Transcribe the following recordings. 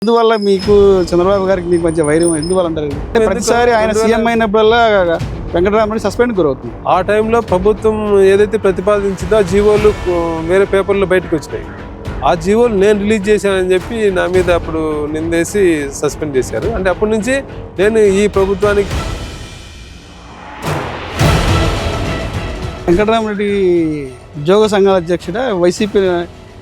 ఎందువల్ల మీకు చంద్రబాబు గారికి మీకు మధ్య వైరం ఎందువల్ల అంటారు? ప్రతిసారి ఆయన సీఎం అయినప్పుడల్లా వెంకటరామరెడ్డి సస్పెండ్ గురవుతుంది. ఆ టైంలో ప్రభుత్వం ఏదైతే ప్రతిపాదించిందో ఆ జీవోలు వేరే పేపర్లో బయటకు వచ్చినాయి. ఆ జీవోలు నేను రిలీజ్ చేశానని చెప్పి నా మీద అప్పుడు నిందేసి సస్పెండ్ చేశారు. అంటే అప్పటి నుంచి నేను ఈ ప్రభుత్వానికి వెంకటరామరెడ్డి ఉద్యోగ సంఘాల అధ్యక్షుడ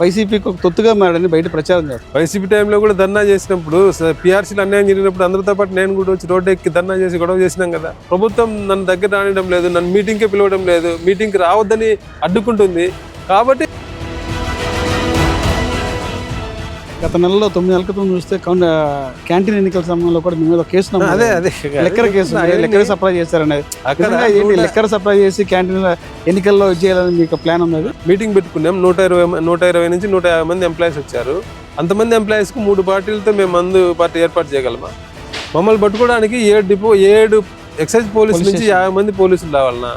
వైసీపీకి ఒక తొత్తుగా మారని బయట ప్రచారం చేస్తారు. వైసీపీ టైంలో కూడా ధర్నా చేసినప్పుడు పిఆర్సీలు అన్యాయం జరిగినప్పుడు అందరితో పాటు నేను కూడా వచ్చి రోడ్డు ఎక్కి ధర్నా చేసి గొడవ చేసినాం కదా. ప్రభుత్వం నన్ను దగ్గర రానియడం లేదు, నన్ను మీటింగ్కే పిలవడం లేదు, మీటింగ్కి రావద్దని అడ్డుకుంటుంది. కాబట్టి గత నెలలో 9 నెలల క్రితం చూస్తే క్యాంటీన్ ఎన్నికల సమయంలో కూడా మీ మీద case liquor case liquor supply చేశారనేది. లెక్కర్ సప్లై చేసి క్యాంటీన్ ఎన్నికల్లో చేయాలని మీకు ప్లాన్ ఉన్నది. మీటింగ్ పెట్టుకున్నాం. 120 నుంచి 150 మంది ఎంప్లాయీస్ వచ్చారు. అంతమంది ఎంప్లాయీస్కి 3 పార్టీలతో మేము మందు పార్టీ ఏర్పాటు చేయగలమా? మమ్మల్ని పట్టుకోవడానికి 7 ఎక్సైజ్ పోలీసు నుంచి 50 మంది పోలీసులు రావాలన్నా?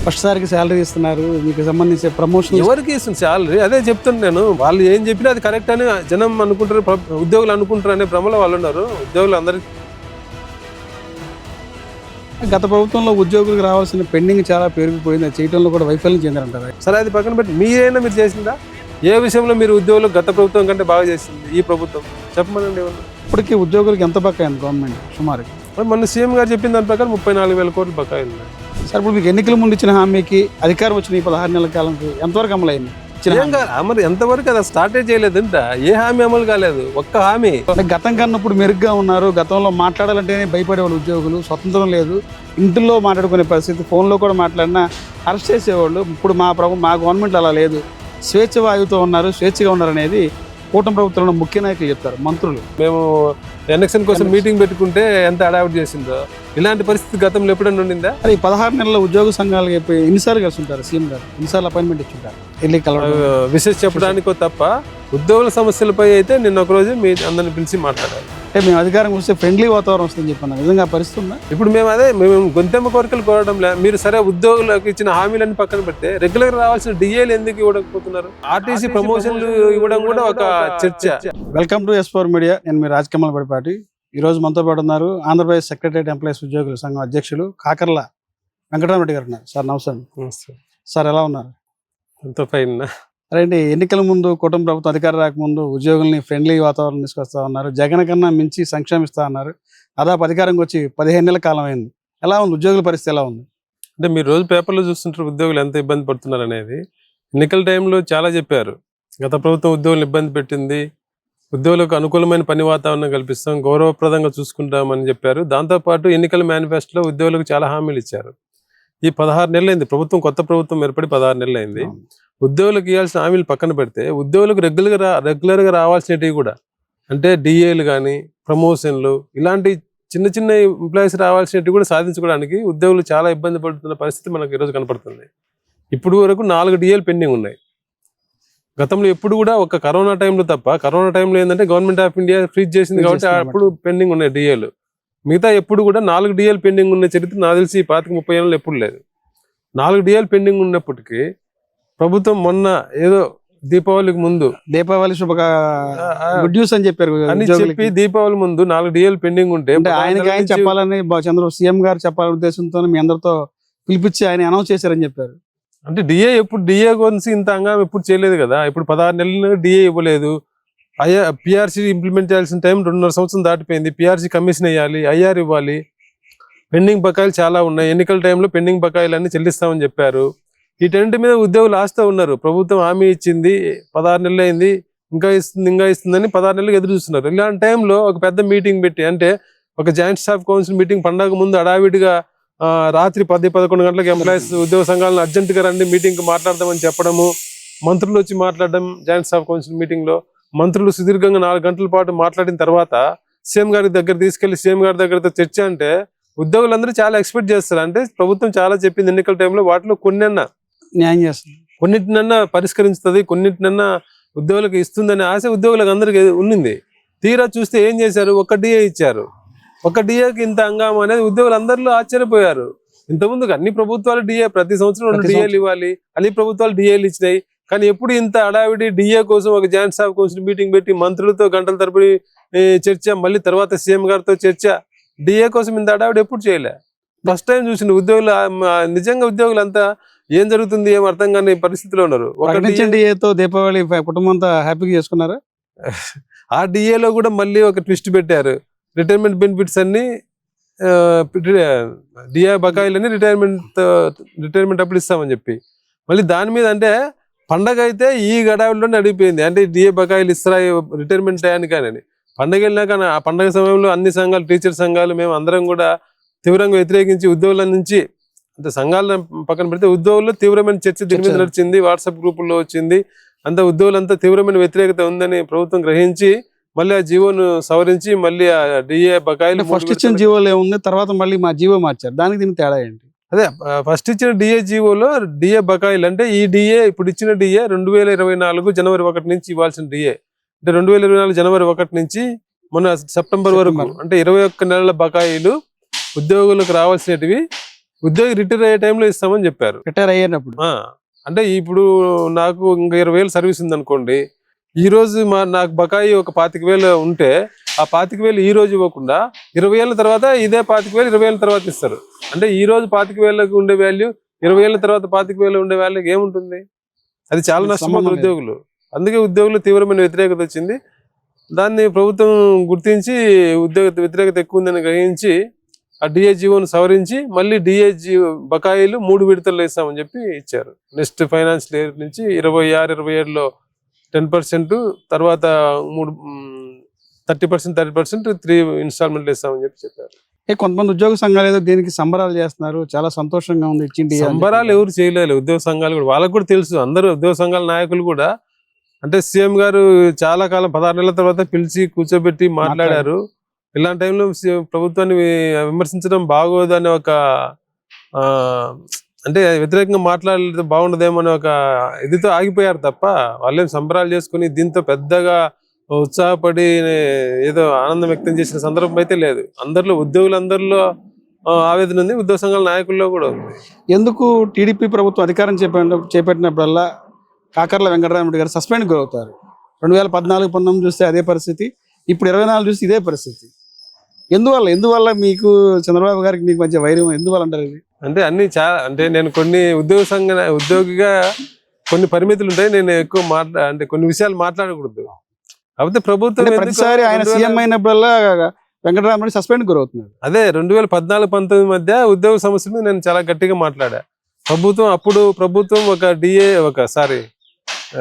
ఫస్ట్ సారికి శాలరీ ఇస్తున్నారు, మీకు సంబంధించి ప్రమోషన్ ఎవరికి ఇస్తుంది శాలరీ? అదే చెప్తాను నేను. వాళ్ళు ఏం చెప్పినా అది కరెక్ట్ అని జనం అనుకుంటారు, ఉద్యోగులు అనుకుంటారు అనే భ్రమలో వాళ్ళు ఉన్నారు. ఉద్యోగులు అందరికి గత ప్రభుత్వంలో ఉద్యోగులకు రావాల్సిన పెండింగ్ చాలా పెరిగిపోయింది, చేయడంలో కూడా వైఫల్యం చెందారంటారు. సరే, అది పక్కన పెట్టి మీరు చేసిందా? ఏ విషయంలో మీరు ఉద్యోగులు గత ప్రభుత్వం కంటే బాగా చేసింది ఈ ప్రభుత్వం చెప్పమనండి. ఇప్పటికీ ఉద్యోగులకు ఎంత బకాయింది గవర్నమెంట్ సుమారు? మొన్న సీఎం గారు చెప్పిన దాని ప్రకారం 34,000 కోట్లు బకాయిలు ఉన్నాయి. సార్, ఇప్పుడు మీకు ఎన్నికల ముందు ఇచ్చిన హామీకి అధికారం వచ్చిన ఈ 16 నెలల కాలంకి ఎంతవరకు అమలు అయింది? మరి ఎంతవరకు అది స్టార్టే చేయలేదంట. ఏ హామీ అమలు కాలేదు, ఒక్క హామీ. గతం కన్నా ఇప్పుడు మెరుగ్గా ఉన్నారు. గతంలో మాట్లాడాలంటేనే భయపడేవాళ్ళు ఉద్యోగులు, స్వతంత్రం లేదు, ఇంటిల్లో మాట్లాడుకునే పరిస్థితి, ఫోన్లో కూడా మాట్లాడినా అరెస్ట్ చేసేవాళ్ళు. ఇప్పుడు మా గవర్నమెంట్ అలా లేదు, స్వేచ్ఛ వాయువుతో ఉన్నారు, స్వేచ్ఛగా ఉన్నారు అనేది కూటమి ప్రభుత్వంలో ముఖ్య నాయకులు చెప్తారు, మంత్రులు. మేము ఎలక్షన్ కోసం మీటింగ్ పెట్టుకుంటే ఎంత అడాప్ట్ చేసిందో, ఇలాంటి పరిస్థితి గతంలో ఎప్పుడైనా ఉండిందా? అది 16 నెలల ఉద్యోగ సంఘాలు ఎన్నిసార్లు కలిసి ఉంటారు సీఎం గారు? ఎన్నిసార్లు అపాయింట్మెంట్ ఇచ్చుంటారు? వెళ్ళి విశేష చెప్పడానికో తప్ప ఉద్యోగుల సమస్యలపై అయితే నిన్న ఒకరోజు మీ అందరిని పిలిచి మాట్లాడాలి. అంటే మేము అధికారం వస్తే ఫ్రెండ్లీ వాతావరణం వస్తుందని చెప్పాను. నిజంగా పరిస్థితి ఉందా? ఇప్పుడు మేము గొంతెమ్మ కోరికలు కోరడం లేదు. మీరు సరే ఉద్యోగులకు ఇచ్చిన హామీలన్నీ పక్కన పెడితే రెగ్యులర్ రావాల్సిన డిఏలు ఎందుకు ఇవ్వకపోతున్నారు? ఆర్టీసీ ప్రమోషన్లు ఇవ్వడం కూడా ఒక చర్చ. Welcome to S4 media. నేను మీ రాజకమల్ బడిపాటి. ఈరోజు మనతో పాటు ఉన్నారు ఆంధ్రప్రదేశ్ సెక్రటరియట్ ఎంప్లాయీస్ ఉద్యోగుల సంఘం అధ్యక్షులు కాకర్ల వెంకటరామరెడ్డి గారు ఉన్నారు. సార్ నమస్తే. సార్ ఎలా ఉన్నారు? ఎంతో ఫైన్. అరేంటి, ఎన్నికల ముందు కూటమి ప్రభుత్వం అధికారం రాకముందు ఉద్యోగుల్ని ఫ్రెండ్లీ వాతావరణం తీసుకొస్తా ఉన్నారు, జగన్ కన్నా మించి సంక్షేమిస్తా ఉన్నారు. దాదాపు అధికారంకి వచ్చి 15 నెలల కాలం అయింది. ఎలా ఉంది ఉద్యోగుల పరిస్థితి? ఎలా ఉంది అంటే మీరు రోజు పేపర్లో చూస్తుంటారు ఉద్యోగులు ఎంత ఇబ్బంది పడుతున్నారు అనేది. ఎన్నికల టైంలో చాలా చెప్పారు, గత ప్రభుత్వం ఉద్యోగులు ఇబ్బంది పెట్టింది, ఉద్యోగులకు అనుకూలమైన పని వాతావరణం కల్పిస్తాం, గౌరవప్రదంగా చూసుకుంటామని చెప్పారు. దాంతోపాటు ఎన్నికల మేనిఫెస్టోలో ఉద్యోగులకు చాలా హామీలు ఇచ్చారు. ఈ 16 నెలలు అయింది ప్రభుత్వం, కొత్త ప్రభుత్వం ఏర్పడి 16 నెలలు అయింది. ఉద్యోగులకు ఇవ్వాల్సిన హామీలు పక్కన పెడితే ఉద్యోగులకు రెగ్యులర్గా రావాల్సినవి కూడా, అంటే డిఏలు కానీ ప్రమోషన్లు ఇలాంటి చిన్న చిన్న ఎంప్లాయీస్ రావాల్సినవి కూడా సాధించుకోవడానికి ఉద్యోగులు చాలా ఇబ్బంది పడుతున్న పరిస్థితి మనకు ఈరోజు కనపడుతుంది. ఇప్పుడు వరకు 4 డిఏలు పెండింగ్ ఉన్నాయి. గతంలో ఎప్పుడు కూడా ఒక కరోనా టైంలో తప్ప, కరోనా టైంలో ఏంటంటే గవర్నమెంట్ ఆఫ్ ఇండియా ఫ్రీజ్ చేసింది కాబట్టి అప్పుడు పెండింగ్ ఉన్నాయి డిఏలు. మిగతా ఎప్పుడు కూడా 4 డిఏలు పెండింగ్ ఉన్న చరిత్ర నాకు తెలిసి 25-30 ఏళ్ళు ఎప్పుడు లేదు. 4 డిఏలు పెండింగ్ ఉన్నప్పటికీ ప్రభుత్వం మొన్న ఏదో దీపావళికి ముందు దీపావళి గుడ్ న్యూస్ అని చెప్పారు అని చెప్పి దీపావళి ముందు 4 డిఏలు పెండింగ్ ఉంటే ఆయనకి ఆయన చెప్పాలని సీఎం గారు చెప్పాలనే ఉద్దేశంతో మీ అందరితో పిలిపించి ఆయన అనౌన్స్ చేశారని చెప్పారు. అంటే డిఏ గురించి ఇంత హంగామా ఎప్పుడు చేయలేదు కదా. ఇప్పుడు 16 నెలలు డిఏ ఇవ్వలేదు. పిఆర్సీ ఇంప్లిమెంట్ చేయాల్సిన టైం 2.5 సంవత్సరం దాటిపోయింది. పిఆర్సీ కమిషన్ వేయాలి, ఐఆర్ ఇవ్వాలి, పెండింగ్ బకాయిలు చాలా ఉన్నాయి. ఎన్నికల టైంలో పెండింగ్ బకాయిలన్నీ చెల్లిస్తామని చెప్పారు. వీటన్నిటి మీద ఉద్యోగులు ఆస్తా ఉన్నారు. ప్రభుత్వం హామీ ఇచ్చింది, 16 నెలలు అయింది, ఇంకా ఇస్తుందని 16 నెలలకు ఎదురు చూస్తున్నారు. ఇలాంటి టైంలో ఒక పెద్ద మీటింగ్ పెట్టి, అంటే ఒక జాయింట్ స్టాఫ్ కౌన్సిల్ మీటింగ్ పండగ ముందు హడావిడిగా రాత్రి 10-11 గంటలకు ఎంప్లాయీస్ ఉద్యోగ సంఘాలను అర్జెంటుగా రండి మీటింగ్కి మాట్లాడదామని చెప్పడము, మంత్రులు వచ్చి మాట్లాడడం. జాయింట్ స్టాఫ్ కౌన్సిల్ మీటింగ్లో మంత్రులు సుదీర్ఘంగా 4 గంటల పాటు మాట్లాడిన తర్వాత సీఎం గారి దగ్గర తీసుకెళ్లి సీఎం గారి దగ్గరతో చర్చ అంటే ఉద్యోగులందరూ చాలా ఎక్స్పెక్ట్ చేస్తారు. అంటే ప్రభుత్వం చాలా చెప్పింది ఎన్నికల టైంలో, వాటిలో కొన్నిన్నా న్యాయం చేస్తుంది, కొన్నిటినన్నా పరిష్కరించుతుంది, కొన్నిటినన్నా ఉద్యోగులకు ఇస్తుందనే ఆశ ఉద్యోగులకు అందరికీ ఉన్నింది. తీరా చూస్తే ఏం చేశారు? ఒక డిఏ ఇచ్చారు. ఒక డిఏకి ఇంత హంగామా అనేది ఉద్యోగులు అందరిలో ఆశ్చర్యపోయారు. ఇంతకుముందు అన్ని ప్రభుత్వాలు డిఏ ప్రతి సంవత్సరం 2 డిఏలు ఇవ్వాలి, అన్ని ప్రభుత్వాలు డిఏలు ఇచ్చినాయి. కానీ ఎప్పుడు ఇంత హడావిడి డిఏ కోసం ఒక జాయింట్ స్టాఫ్ కౌన్సిల్ మీటింగ్ పెట్టి మంత్రులతో గంటల తరబడి చర్చ, మళ్ళీ తర్వాత సీఎం గారితో చర్చ, డిఏ కోసం ఇంత హడావిడి ఎప్పుడు చేయలే. ఫస్ట్ టైం చూసింది. ఉద్యోగులు నిజంగా ఉద్యోగులు అంతా ఏం జరుగుతుంది ఏం అర్థం కాని పరిస్థితిలో ఉన్నారు. DA దీపావళి కుటుంబం అంతా హ్యాపీగా చేసుకున్నారా? ఆ డిఏలో కూడా మళ్ళీ ఒక ట్విస్ట్ పెట్టారు. రిటైర్మెంట్ బెనిఫిట్స్ అన్ని డిఏ బకాయిలని రిటైర్మెంట్ అప్పుడు ఇస్తామని చెప్పి మళ్ళీ దాని మీద అంటే పండగ అయితే ఈ గడావిలోనే అడిగిపోయింది. అంటే డిఏ బకాయిలు ఇస్తారా రిటైర్మెంట్ టయానికి అని. పండగ వెళ్ళినాక ఆ పండగ సమయంలో అన్ని సంఘాలు, టీచర్ సంఘాలు, మేము అందరం కూడా తీవ్రంగా వ్యతిరేకించి ఉద్యోగుల నుంచి, అంటే సంఘాలను పక్కన పెడితే ఉద్యోగుల్లో తీవ్రమైన చర్చ దీని మీద నడిచింది. వాట్సాప్ గ్రూపుల్లో వచ్చింది. అంత ఉద్యోగులంతా తీవ్రమైన వ్యతిరేకత ఉందని ప్రభుత్వం గ్రహించి మళ్ళీ ఆ జీవోను సవరించి మళ్ళీ ఆ డిఏ బకాయిలు ఫస్ట్ ఇచ్చిన జీవోలో ఏముంది, తర్వాత మళ్ళీ మా జీవో మార్చారు. దానికి దీనికి తేడా ఏంటి? అదే ఫస్ట్ ఇచ్చిన డిఏ జీవోలో డిఏ బకాయిలు అంటే ఈ డిఏ ఇప్పుడు ఇచ్చిన డిఏ 2024 జనవరి 1 నుంచి ఇవ్వాల్సిన డిఏ, అంటే 2024 జనవరి 1 నుంచి మొన్న సెప్టెంబర్ వరకు అంటే 21 నెలల బకాయిలు ఉద్యోగులకు రావాల్సినవి ఉద్యోగి రిటైర్ అయ్యే టైంలో ఇస్తామని చెప్పారు. రిటైర్ అయ్యేటప్పుడు అంటే ఇప్పుడు నాకు ఇంకా 20,000 సర్వీస్ ఉంది అనుకోండి, ఈ రోజు నాకు బకాయి ఒక 25,000 ఉంటే ఆ 25,000 ఈ రోజు ఇవ్వకుండా 20 ఏళ్ళ తర్వాత ఇదే 25,000 20 ఏళ్ళ తర్వాత ఇస్తారు. అంటే ఈ రోజు 25,000 ఉండే వాల్యూ 20 ఏళ్ళ తర్వాత 25,000 ఉండే వాల్యూకి ఏముంటుంది? అది చాలా నష్టపోతుంది ఉద్యోగులు. అందుకే ఉద్యోగులు తీవ్రమైన వ్యతిరేకత వచ్చింది. దాన్ని ప్రభుత్వం గుర్తించి వ్యతిరేకత ఎక్కువ ఉందని గ్రహించి ఆ డిఏ జీవోను సవరించి మళ్ళీ డిఏ బకాయిలు 3 విడతలు ఇస్తామని చెప్పి ఇచ్చారు. నెక్స్ట్ ఫైనాన్షియల్ ఇయర్ నుంచి 26-27లో 10%, తర్వాత 30% 3 ఇన్స్టాల్మెంట్లు ఇస్తామని చెప్పి చెప్పారు. కొంతమంది ఉద్యోగ సంఘాలు ఏదో దీనికి సంబరాలు చేస్తున్నారు, చాలా సంతోషంగా ఉంది ఇచ్చింది. సంబరాలు ఎవరు చేయలేదు. ఉద్యోగ సంఘాలు కూడా వాళ్ళకు కూడా తెలుసు. అందరూ ఉద్యోగ సంఘాల నాయకులు కూడా అంటే సీఎం గారు చాలా కాలం 16 నెలల తర్వాత పిలిచి కూర్చోబెట్టి మాట్లాడారు. ఇలాంటి టైంలో ప్రభుత్వాన్ని విమర్శించడం బాగోదు అనే ఒక అంటే వ్యతిరేకంగా మాట్లాడలేదు బాగుండదేమో అనే ఒక ఇదితో ఆగిపోయారు తప్ప వాళ్ళేం సంబరాలు చేసుకుని దీంతో పెద్దగా ఉత్సాహపడి ఏదో ఆనందం వ్యక్తం చేసిన సందర్భం అయితే లేదు. ఉద్యోగులందరిలో ఆవేదన ఉంది, ఉద్యోగ సంఘాల నాయకుల్లో కూడా ఉంది. ఎందుకు టీడీపీ ప్రభుత్వం అధికారం చేపట్టినప్పుడల్లా కాకర్ల వెంకటరామరెడ్డి గారు సస్పెండ్ గురవుతారు? 2014-19 చూస్తే అదే పరిస్థితి, ఇప్పుడు 24 చూస్తే ఇదే పరిస్థితి. ఎందువల్ల మీకు చంద్రబాబు గారికి మీకు మధ్య వైరం ఎందువల్ల అంటారు? ఇది అంటే అన్ని చాలా అంటే నేను కొన్ని ఉద్యోగిగా కొన్ని పరిమితులు ఉంటాయి. నేను ఎక్కువ అంటే కొన్ని విషయాలు మాట్లాడకూడదు. కాకపోతే ప్రభుత్వం ప్రతిసారి ఆయన సీఎం అయినప్పుడల్లా వెంకటరామరెడ్డి సస్పెండ్ గురవుతున్నారు. అదే 2014-19 మధ్య ఉద్యోగ సమస్యలు నేను చాలా గట్టిగా మాట్లాడా. ప్రభుత్వం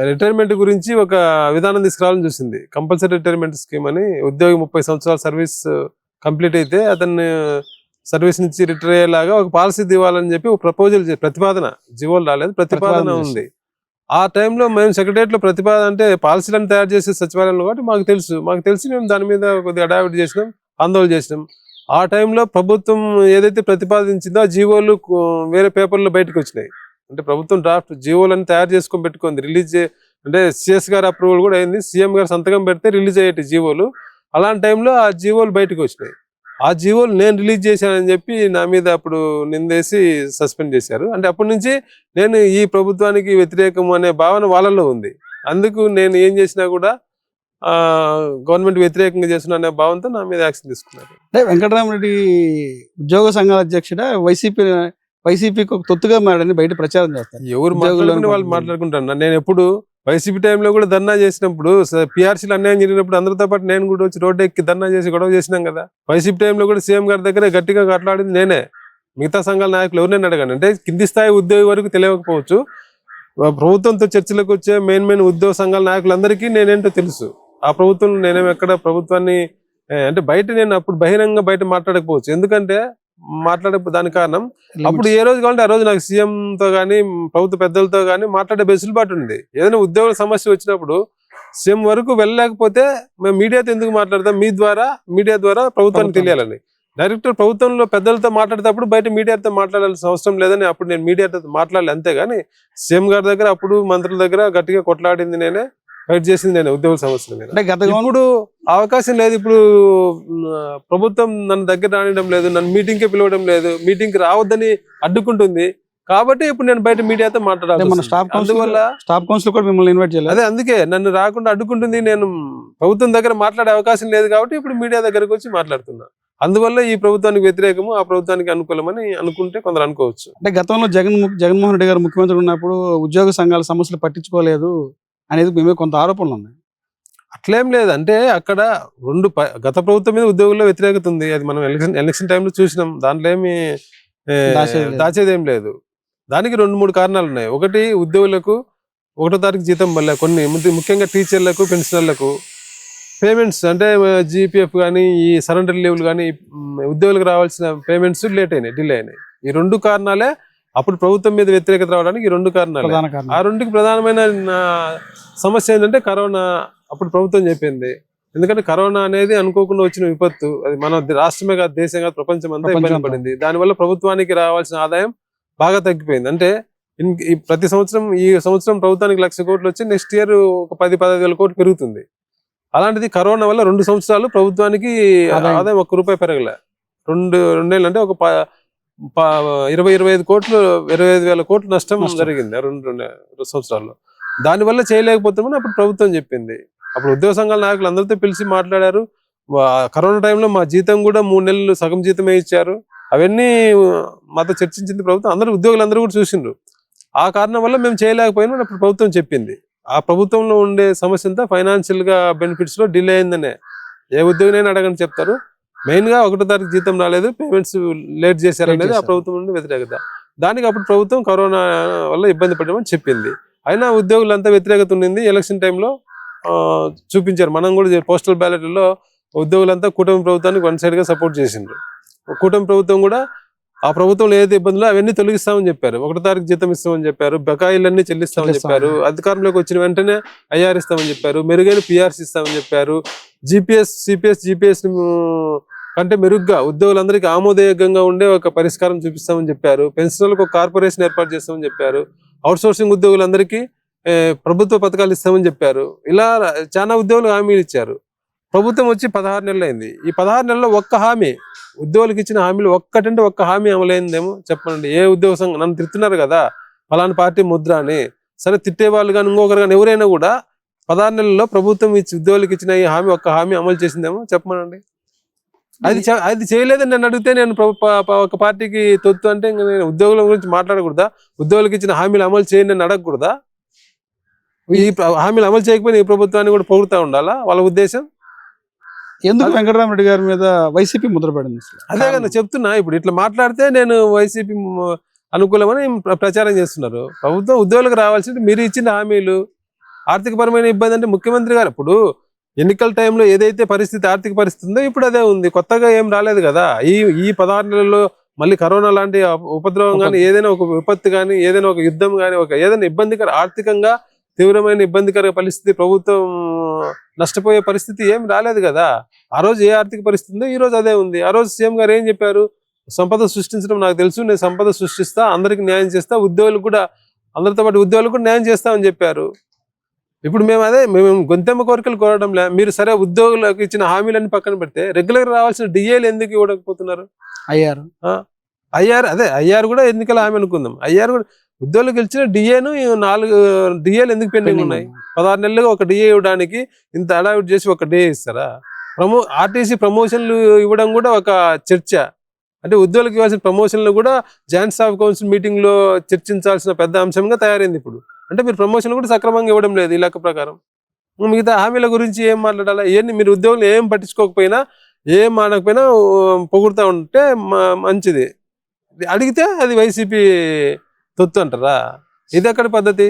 రిటైర్మెంట్ గురించి ఒక విధానం తీసుకురావాలని చూసింది. కంపల్సరీ రిటైర్మెంట్ స్కీమ్ అని, ఉద్యోగి 30 సంవత్సరాల సర్వీస్ కంప్లీట్ అయితే అతన్ని సర్వీస్ నుంచి రిటైర్ అయ్యేలాగా ఒక పాలసీ ఇవ్వాలని చెప్పి ఒక ప్రతిపాదన, జీవోలు రాలేదు, ప్రతిపాదన ఉంది. ఆ టైంలో మేము సెక్రటరియట్లో ప్రతిపాదన అంటే పాలసీలను తయారు చేసే సచివాలయంలో కాబట్టి మాకు తెలిసి మేము దాని మీద కొద్దిగా అడావిడి చేసినాం, ఆందోళన చేసినాం. ఆ టైంలో ప్రభుత్వం ఏదైతే ప్రతిపాదించిందో ఆ జీవోలు వేరే పేపర్లో బయటకు వచ్చినాయి. అంటే ప్రభుత్వం డ్రాఫ్ట్ జీవోలను తయారు చేసుకొని పెట్టుకుంది, రిలీజ్ అంటే సిఎస్ గారు అప్రూవల్ కూడా అయింది, సీఎం గారు సంతకం పెడితే రిలీజ్ అయ్యేటి జీవోలు. అలాంటి టైంలో ఆ జీవోలు బయటకు వచ్చినాయి. ఆ జీవోలు నేను రిలీజ్ చేశానని చెప్పి నా మీద అప్పుడు నిందేసి సస్పెండ్ చేశారు. అంటే అప్పటి నుంచి నేను ఈ ప్రభుత్వానికి వ్యతిరేకం అనే భావన వాళ్ళలో ఉంది. అందుకు నేను ఏం చేసినా కూడా గవర్నమెంట్ వ్యతిరేకంగా చేస్తున్నా అనే భావంతో నా మీద యాక్షన్ తీసుకున్నారు. అంటే వెంకటరామరెడ్డి ఉద్యోగ సంఘాల అధ్యక్షుడా వైసీపీకి ఒక తొత్తుగా మారని బయట ప్రచారం చేస్తారు. ఎవరు వాళ్ళు మాట్లాడుకుంటాను. నేను ఎప్పుడు వైసీపీ టైంలో కూడా ధర్నా చేసినప్పుడు, పిఆర్సీలు అన్యాయం జరిగినప్పుడు అందరితో పాటు నేను కూడా వచ్చి రోడ్డు ఎక్కి ధర్నా చేసి గొడవ చేసినాం కదా. వైసీపీ టైంలో కూడా సీఎం గారి దగ్గర గట్టిగా కొట్లాడింది నేనే. మిగతా సంఘాల నాయకులు ఎవరినైనా అడగండి. అంటే కింది స్థాయి ఉద్యోగి వరకు తెలియకపోవచ్చు, ప్రభుత్వంతో చర్చలకు వచ్చే మెయిన్ ఉద్యోగ సంఘాల నాయకులందరికీ నేనేంటో తెలుసు. ఆ ప్రభుత్వంలో నేనేమి ఎక్కడ ప్రభుత్వాన్ని అంటే నేను అప్పుడు బహిరంగ బయట మాట్లాడకపోవచ్చు. ఎందుకంటే దానికి కారణం అప్పుడు ఏ రోజు కావాలంటే ఆ రోజు నాకు సీఎంతో కానీ ప్రభుత్వ పెద్దలతో కానీ మాట్లాడే వెసులుబాటు ఉంది. ఏదైనా ఉద్యోగ సమస్య వచ్చినప్పుడు సీఎం వరకు వెళ్ళలేకపోతే మేము మీడియాతో ఎందుకు మాట్లాడతాం, మీడియా ద్వారా ప్రభుత్వానికి తెలియాలని. డైరెక్ట్ ప్రభుత్వంలో పెద్దలతో మాట్లాడేటప్పుడు బయట మీడియాతో మాట్లాడాల్సిన అవసరం లేదని అప్పుడు నేను మీడియాతో మాట్లాడాలి. అంతేగాని సీఎం గారి దగ్గర అప్పుడు మంత్రుల దగ్గర గట్టిగా కొట్లాడింది నేనే, ఫైట్ చేసింది నేను ఉద్యోగ సమస్యల మీద. ఇప్పుడు అవకాశం లేదు. ఇప్పుడు ప్రభుత్వం నన్ను దగ్గర రానియడం లేదు, నన్ను మీటింగ్కి పిలవడం లేదు, మీటింగ్కి రావద్దని అడ్డుకుంటుంది. కాబట్టి ఇప్పుడు నేను బయట మీడియాతో అంటే మన మాట్లాడాలి. అందువల్ల స్టాఫ్ కౌన్సిల్ కూడా మిమ్మల్ని ఇన్వైట్ చేయలేదు. అదే అందుకే నన్ను రాకుండా అడ్డుకుంటుంది. నేను ప్రభుత్వం దగ్గర మాట్లాడే అవకాశం లేదు కాబట్టి ఇప్పుడు మీడియా దగ్గరకు వచ్చి మాట్లాడుతున్నా. అందువల్ల ఈ ప్రభుత్వానికి వ్యతిరేకము, ఆ ప్రభుత్వానికి అనుకూలమని అనుకుంటే కొందరు అనుకోవచ్చు. అంటే గతంలో జగన్మోహన్ రెడ్డి గారు ముఖ్యమంత్రి ఉన్నప్పుడు ఉద్యోగ సంఘాల సమస్యలు పట్టించుకోలేదు అనేది మేమే కొంత ఆరోపణలు ఉన్నాయి. అట్లేం లేదు. అంటే అక్కడ గత ప్రభుత్వం మీద ఉద్యోగుల్లో వ్యతిరేకత ఉంది. అది మనం ఎలక్షన్ టైంలో చూసినాం. దాంట్లో ఏమి దాచేదేం లేదు. దానికి 2-3 కారణాలు ఉన్నాయి. ఒకటి, ఉద్యోగులకు 1వ తారీఖు జీతం వల్ల కొన్ని ముఖ్యంగా టీచర్లకు, పెన్షనర్లకు పేమెంట్స్ అంటే జీపీఎఫ్ కానీ, ఈ సరెండర్ లీవ్లు కానీ, ఉద్యోగులకు రావాల్సిన పేమెంట్స్ డిలే అయినాయి. ఈ 2 కారణాలే అప్పుడు ప్రభుత్వం మీద వ్యతిరేకత రావడానికి ఈ 2 కారణాలు. ఆ 2కి ప్రధానమైన సమస్య ఏంటంటే కరోనా. అప్పుడు ప్రభుత్వం చెప్పింది, ఎందుకంటే కరోనా అనేది అనుకోకుండా వచ్చిన విపత్తు. అది మన రాష్ట్రమే కాదు, దేశం కాదు, ప్రపంచం అంతా ఇబ్బంది పడింది. దానివల్ల ప్రభుత్వానికి రావాల్సిన ఆదాయం బాగా తగ్గిపోయింది. అంటే ప్రతి సంవత్సరం, ఈ సంవత్సరం ప్రభుత్వానికి 1,00,000 కోట్లు వచ్చి నెక్స్ట్ ఇయర్ ఒక 10-15 వేల కోట్లు పెరుగుతుంది. అలాంటిది కరోనా వల్ల 2 సంవత్సరాలు ప్రభుత్వానికి ఆదాయం ₹1 పెరగలే. రెండేళ్ళు అంటే ఒక 25 కోట్లు, 25,000 కోట్లు నష్టం జరిగింది 2 సంవత్సరాల్లో. దానివల్ల చేయలేకపోతామని అప్పుడు ప్రభుత్వం చెప్పింది. అప్పుడు ఉద్యోగ సంఘాల నాయకులు అందరితో పిలిచి మాట్లాడారు. కరోనా టైంలో మా జీతం కూడా 3 నెలలు సగం జీతమే ఇచ్చారు. అవన్నీ మాతో చర్చించింది ప్రభుత్వం. ఉద్యోగులందరూ కూడా చూసిండ్రు. ఆ కారణం వల్ల మేము చేయలేకపోయినా అప్పుడు ప్రభుత్వం చెప్పింది. ఆ ప్రభుత్వంలో ఉండే సమస్య అంతా ఫైనాన్షియల్ గా బెనిఫిట్స్ లో డిలే అయిందనే. ఏ ఉద్యోగినైనా అడగని చెప్తారు. మెయిన్ గా 1వ తారీఖు జీతం రాలేదు, పేమెంట్స్ లేట్ చేశారనేది ఆ ప్రభుత్వం నుండి వ్యతిరేకత. దానికి అప్పుడు ప్రభుత్వం కరోనా వల్ల ఇబ్బంది పడమని చెప్పింది. అయినా ఉద్యోగులంతా వ్యతిరేకత ఉండింది. ఎలక్షన్ టైంలో చూపించారు. మనం కూడా పోస్టల్ బ్యాలెట్లలో ఉద్యోగులంతా కూటమి ప్రభుత్వానికి 1 సైడ్ గా సపోర్ట్ చేసిండ్రు. కూటమి ప్రభుత్వం కూడా ఆ ప్రభుత్వంలో ఏదైతే ఇబ్బందులు అవన్నీ తొలగిస్తామని చెప్పారు. 1వ తారీఖు జీతం ఇస్తామని చెప్పారు, బకాయిలన్నీ చెల్లిస్తామని చెప్పారు, అధికారంలోకి వచ్చిన వెంటనే ఐఆర్ ఇస్తామని చెప్పారు, మెరుగైన పిఆర్సీ ఇస్తామని చెప్పారు, జీపీఎస్ కంటే మెరుగ్గా ఉద్యోగులందరికీ ఆమోదయోగ్యంగా ఉండే ఒక పరిష్కారం చూపిస్తామని చెప్పారు, పెన్షనర్లకు ఒక కార్పొరేషన్ ఏర్పాటు చేస్తామని చెప్పారు, అవుట్సోర్సింగ్ ఉద్యోగులందరికీ ప్రభుత్వ పథకాలు ఇస్తామని చెప్పారు. ఇలా చాలా ఉద్యోగులు హామీలు ఇచ్చారు. ప్రభుత్వం వచ్చి 16 నెలలు అయింది. ఈ 16 నెలల్లో ఒక్క హామీ, ఉద్యోగులకు ఇచ్చిన హామీలు ఒక్క హామీ అమలైందేమో చెప్పండి. ఏ ఉద్యోగ సంఘం నన్ను తిడుతున్నారు కదా ఫలానా పార్టీ ముద్ర అని, సరే తిట్టేవాళ్ళు కానీ ఇంకొకరు కానీ ఎవరైనా కూడా 16 నెలల్లో ప్రభుత్వం ఉద్యోగులకు ఇచ్చిన ఈ ఒక్క హామీ అమలు చేసిందేమో చెప్పమనండి. అది చేయలేదని నన్ను అడిగితే నేను ఒక పార్టీకి తొత్తు అంటే ఇంకా నేను ఉద్యోగుల గురించి మాట్లాడకూడదా? ఉద్యోగులకు ఇచ్చిన హామీలు అమలు చేయండి అని అడగకూడదా? ఈ హామీలు అమలు చేయకపోయినా ఈ ప్రభుత్వాన్ని కూడా పొగుడుతూ ఉండాలా వాళ్ళ ఉద్దేశం? ఎందుకు వెంకటరామరెడ్డి గారి మీద వైసీపీ ముద్ర పడింది? అదే కదా చెప్తున్నా. ఇప్పుడు ఇట్లా మాట్లాడితే నేను వైసీపీ అనుకూలమని ప్రచారం చేస్తున్నారు. ప్రభుత్వం ఉద్యోగులకు రావాల్సింది మీరు ఇచ్చిన హామీలు. ఆర్థికపరమైన ఇబ్బంది అంటే ముఖ్యమంత్రి గారు ఇప్పుడు ఎన్నికల టైంలో ఏదైతే ఆర్థిక పరిస్థితి ఉందో ఇప్పుడు అదే ఉంది. కొత్తగా ఏం రాలేదు కదా. ఈ 16 నెలల్లో మళ్ళీ కరోనా లాంటి ఉపద్రవం కానీ, ఏదైనా ఒక విపత్తు కానీ, ఏదైనా ఒక యుద్ధం కానీ, ఏదైనా ఇబ్బందికర ఆర్థికంగా తీవ్రమైన ఇబ్బందికర పరిస్థితి, ప్రభుత్వం నష్టపోయే పరిస్థితి ఏం రాలేదు కదా. ఆ రోజు ఏ ఆర్థిక పరిస్థితి ఉందో ఈ రోజు అదే ఉంది. ఆ రోజు సీఎం గారు ఏం చెప్పారు? సంపద సృష్టించడం నాకు తెలుసు, నేను సంపద సృష్టిస్తా, అందరికి న్యాయం చేస్తా, ఉద్యోగులకు కూడా అందరితో పాటు ఉద్యోగులకు కూడా న్యాయం చేస్తామని చెప్పారు. ఇప్పుడు మేము గొంతెమ్మ కోరికలు కోరడం లే. మీరు సరే ఉద్యోగులకు ఇచ్చిన హామీలన్నీ పక్కన పెడితే రెగ్యులర్ రావాల్సిన డిఏలు ఎందుకు ఇవ్వకపోతున్నారు? ఐఆర్ కూడా ఎన్నికల హామీ అనుకుందాం. ఐఆర్ కూడా ఉద్యోగులకు ఇచ్చిన డిఏను 4 డిఏలు ఎందుకు పెండింగ్ ఉన్నాయి? 16 నెలలుగా ఒక డిఏ ఇవ్వడానికి ఇంత అడావిట్ చేసి ఒక డిఏ ఇస్తారా? ఆర్టీసీ ప్రమోషన్లు ఇవ్వడం కూడా ఒక చర్చ. అంటే ఉద్యోగులకు ఇవ్వాల్సిన ప్రమోషన్లు కూడా జాయింట్ స్టాఫ్ కౌన్సిల్ మీటింగ్ లో చర్చించాల్సిన పెద్ద అంశంగా తయారైంది ఇప్పుడు. అంటే మీరు ప్రమోషన్లు కూడా సక్రమంగా ఇవ్వడం లేదు ఈ లెక్క ప్రకారం. మిగతా హామీల గురించి ఏం మాట్లాడాలా? ఇవన్నీ మీరు ఉద్యోగులు ఏం పట్టించుకోకపోయినా, ఏం మానకపోయినా పొగుడుతూ ఉంటే మంచిది. అడిగితే అది వైసీపీ తొత్తు అంటారా? ఇది ఎక్కడ పద్ధతి?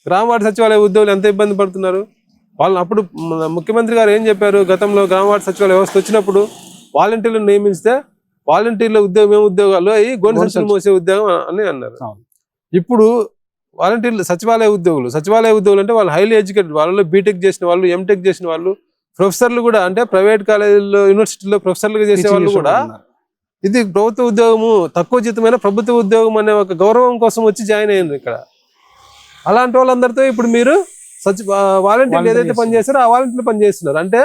గ్రామవార్డు సచివాలయ ఉద్యోగులు ఎంత ఇబ్బంది పడుతున్నారు. వాళ్ళని అప్పుడు ముఖ్యమంత్రి గారు ఏం చెప్పారు? గతంలో గ్రామవార్డు సచివాలయ వ్యవస్థ వచ్చినప్పుడు వాలంటీర్లను నియమిస్తే వాలంటీర్ల ఉద్యోగం ఉద్యోగాలు అయ్యి గోనె సంచులు మోసే ఉద్యోగం అని అన్నారు. ఇప్పుడు వాలంటీర్లు సచివాలయ ఉద్యోగులు అంటే వాళ్ళు హైలీ ఎడ్యుకేటెడ్, వాళ్ళలో బీటెక్ చేసిన వాళ్ళు, ఎంటెక్ చేసిన వాళ్ళు, ప్రొఫెసర్లు కూడా, అంటే ప్రైవేట్ కాలేజీలో యూనివర్సిటీలో ప్రొఫెసర్లుగా చేసే వాళ్ళు కూడా ఇది ప్రభుత్వ ఉద్యోగము, తక్కువ జీతమైన ప్రభుత్వ ఉద్యోగం అనే ఒక గౌరవం కోసం వచ్చి జాయిన్ అయ్యారు ఇక్కడ. అలాంటి వాళ్ళందరితో ఇప్పుడు మీరు వాలంటీర్లు ఏదైతే పనిచేస్తారో ఆ వాలంటీర్లు పనిచేస్తున్నారు. అంటే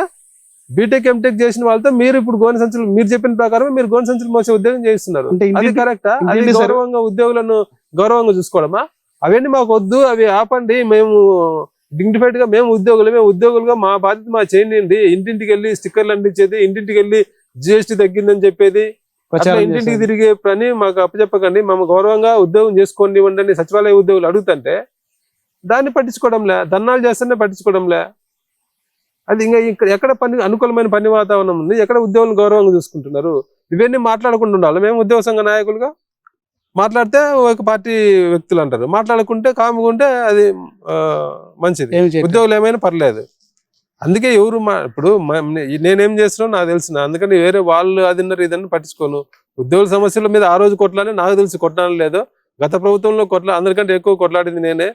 బీటెక్ ఎంటెక్ చేసిన వాళ్ళతో మీరు ఇప్పుడు గోనె సంచులు, మీరు చెప్పిన ప్రకారం మీరు గోనె సంచులు మోసే ఉద్యోగం చేస్తున్నారు. అది కరెక్టా? అది గౌరవంగా ఉద్యోగులను గౌరవంగా చూసుకోవడమా? అవన్నీ మాకు వద్దు, అవి ఆపండి, మేము డిగ్నిఫైడ్ గా మేము ఉద్యోగులుగా మా బాధ్యత మా చేయండి. ఇంటింటికి వెళ్ళి స్టిక్కర్లు అంటించేది, ఇంటింటికి వెళ్ళి జిఎస్టీ తగ్గిందని చెప్పేది, అట్లా ఇంటింటికి తిరిగే పని మాకు అప్పచెప్పకండి, మేము గౌరవంగా ఉద్యోగం చేసుకోండి ఇవ్వండి సచివాలయ ఉద్యోగులు అడుగుతుంటే దాన్ని పట్టించుకోవడంలే, ధర్నాలు చేస్తేనే పట్టించుకోవడంలే. అది ఇంకా ఇక్కడ ఎక్కడ అనుకూలమైన పని వాతావరణం ఉంది, ఎక్కడ ఉద్యోగులు గౌరవంగా చూసుకుంటున్నారు? ఇవన్నీ మాట్లాడకుండా ఉండాలి మేము ఉద్యోగ సంఘ నాయకులుగా. మాట్లాడితే ఒక పార్టీ వ్యక్తులు అంటారు, మాట్లాడుకుంటే కాముకుంటే అది మంచిది, ఉద్యోగులు ఏమైనా పర్లేదు. అందుకే ఎవరు ఇప్పుడు నేనేం చేస్తున్నావు నాకు తెలిసిన, అందుకని వేరే వాళ్ళు అదిన్నరు ఇదన్నీ పట్టించుకోను. ఉద్యోగుల సమస్యల మీద ఆ రోజు కొట్లానే నాకు తెలిసి కొట్లాడడం లేదు. గత ప్రభుత్వంలో అందరికంటే ఎక్కువ కొట్లాడింది నేనే,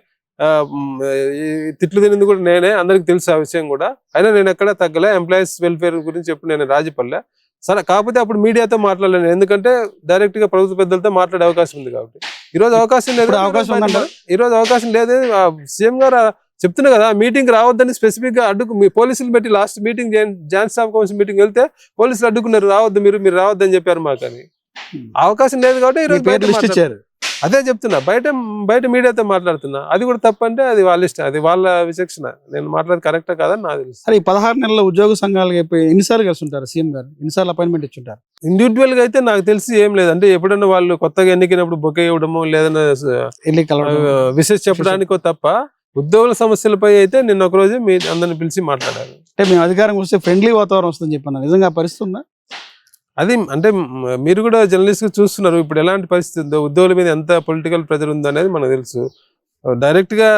తిట్లు తినింది కూడా నేనే, అందరికి తెలుసు ఆ విషయం కూడా. అయినా నేను ఎక్కడా తగ్గలే. ఎంప్లాయీస్ వెల్ఫేర్ గురించి ఎప్పుడు నేను రాజీపడలే. సరే, కాకపోతే అప్పుడు మీడియాతో మాట్లాడలేను, ఎందుకంటే డైరెక్ట్ గా ప్రభుత్వ పెద్దలతో మాట్లాడే అవకాశం ఉంది కాబట్టి. ఈ రోజు అవకాశం లేదు, ఈ రోజు అవకాశం లేదు. సీఎం గారు చెప్తున్నా కదా, మీటింగ్ రావద్దని స్పెసిఫిక్ గా మీ పోలీసులు పెట్టి last meeting joint staff council meeting వెళ్తే పోలీసులు అడ్డుకున్నారు, రావద్దు మీరు రావద్దని చెప్పారు మాకు. అని అవకాశం లేదు కాబట్టి ఈ రోజు అదే చెప్తున్నా, బయట మీడియాతో మాట్లాడుతున్నా. అది కూడా తప్పంటే అది వాళ్ళ ఇష్టం, అది వాళ్ళ విచక్షణ. నేను మాట్లాడేది కరెక్టా కాదని నాకు తెలుసు. సరే, ఈ 16 నెలల ఉద్యోగ సంఘాలు ఎన్నిసార్లు కలిసి ఉంటారు సీఎం గారు? ఎన్నిసార్లు అపాయింట్మెంట్ ఇచ్చుంటారు? ఇండివిజువల్ గా అయితే నాకు తెలిసి ఏం లేదు. అంటే ఎప్పుడైనా వాళ్ళు కొత్తగా ఎన్నికైనప్పుడు బొకే ఇవ్వడము, లేదన్నా విశేష చెప్పడానికో తప్ప ఉద్యోగుల సమస్యలపై అయితే నిన్న ఒక రోజు మీ అందరిని పిలిచి మాట్లాడారు. అంటే మేము అధికారం వస్తే ఫ్రెండ్లీ వాతావరణం వస్తుందని చెప్పాను, నిజంగా పరిస్థితి ఉందా? అది అంటే మీరు కూడా జర్నలిస్ట్ గా చూస్తున్నారు, ఇప్పుడు ఎలాంటి పరిస్థితి ఉందో, ఉద్యోగుల మీద ఎంత పొలిటికల్ ప్రెజర్ ఉందో అనేది మనకు తెలుసు. డైరెక్ట్ గా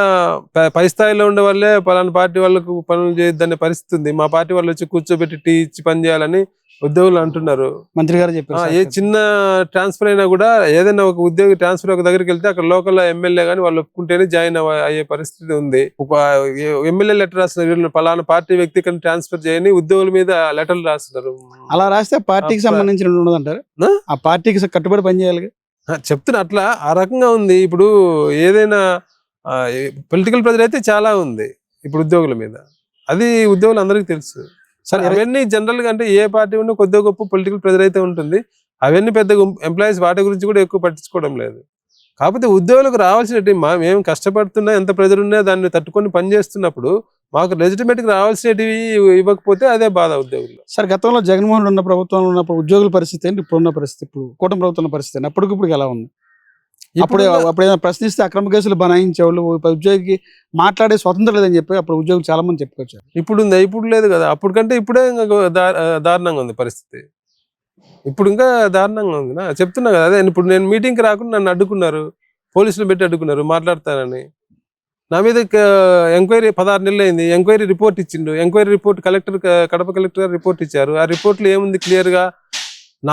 పై స్థాయిలో ఉండే వాళ్ళే పలానా పార్టీ వాళ్ళకు పనులు చేయొద్దనే పరిస్థితి ఉంది. మా పార్టీ వాళ్ళు వచ్చి కూర్చోబెట్టి టీ ఇచ్చి పని చేయాలని ఉద్యోగులు అంటున్నారు. మంత్రి గారు చెప్పారు, ఏ చిన్న ట్రాన్స్ఫర్ అయినా కూడా ఏదైనా ఒక ఉద్యోగి ట్రాన్స్ఫర్ ఒక దగ్గరికి వెళ్తే అక్కడ లోకల్ ఎమ్మెల్యే గానీ వాళ్ళు ఒప్పుకుంటేనే జాయిన్ అయ్యే పరిస్థితి ఉంది. ఎమ్మెల్యే లెటర్ రాస్తున్నారు, పలానా పార్టీ వ్యక్తి కానీ ట్రాన్స్ఫర్ చేయని ఉద్యోగుల మీద లెటర్లు రాస్తున్నారు. అలా రాస్తే పార్టీకి సంబంధించిన ఉండదంటారు, ఆ పార్టీకి కట్టుబడి పనిచేయాలి చెప్తున్నా. అట్లా ఆ రకంగా ఉంది. ఇప్పుడు ఏదైనా పొలిటికల్ ప్రెజర్ అయితే చాలా ఉంది ఇప్పుడు ఉద్యోగుల మీద, అది ఉద్యోగులు అందరికీ తెలుసు. సరే, అవన్నీ జనరల్ గా అంటే ఏ పార్టీ ఉన్నా కొద్దిగా గొప్ప పొలిటికల్ ప్రెజర్ అయితే ఉంటుంది. అవన్నీ పెద్ద ఎంప్లాయీస్ వాటి గురించి కూడా ఎక్కువ పట్టించుకోవడం లేదు. కాకపోతే ఉద్యోగులకు రావాల్సినవి మేము కష్టపడుతున్నా, ఎంత ప్రెజర్ ఉన్నా దాన్ని తట్టుకొని పనిచేస్తున్నప్పుడు మాకు లెజిటిమేట్ గా రావాల్సినవి ఇవ్వకపోతే అదే బాధ ఉద్యోగులు. సార్, గతంలో జగన్మోహన్ ఉన్న ప్రభుత్వంలో ఉన్నప్పుడు ఉద్యోగుల పరిస్థితి ఏంటి, ఇప్పుడున్న పరిస్థితి, ఇప్పుడు కూటమి ప్రభుత్వం పరిస్థితి ఏంటి, అప్పటికిప్పుడు ఎలా ఉంది? అప్పుడు ఏదైనా ప్రశ్నిస్తే అక్రమ కేసులు బనాయించేవాళ్ళు, ఉద్యోగికి మాట్లాడే స్వతంత్రం లేదని చెప్పి అప్పుడు ఉద్యోగులు చాలా మంది చెప్పుకొచ్చారు. ఇప్పుడు లేదు కదా, అప్పుడు కంటే ఇప్పుడే దారుణంగా ఉంది పరిస్థితి. ఇప్పుడు ఇంకా దారుణంగా ఉంది. చెప్తున్నా కదా, అదే ఇప్పుడు నేను మీటింగ్కి రాకుండా నన్ను అడ్డుకున్నారు, పోలీసులు పెట్టి అడ్డుకున్నారు మాట్లాడతానని. నా మీద ఎంక్వైరీ 16 నెలలు అయింది, ఎంక్వైరీ రిపోర్ట్ ఇచ్చిండు. ఎంక్వైరీ రిపోర్ట్ కడప కలెక్టర్ గారు రిపోర్ట్ ఇచ్చారు. ఆ రిపోర్ట్లో ఏముంది క్లియర్ గా,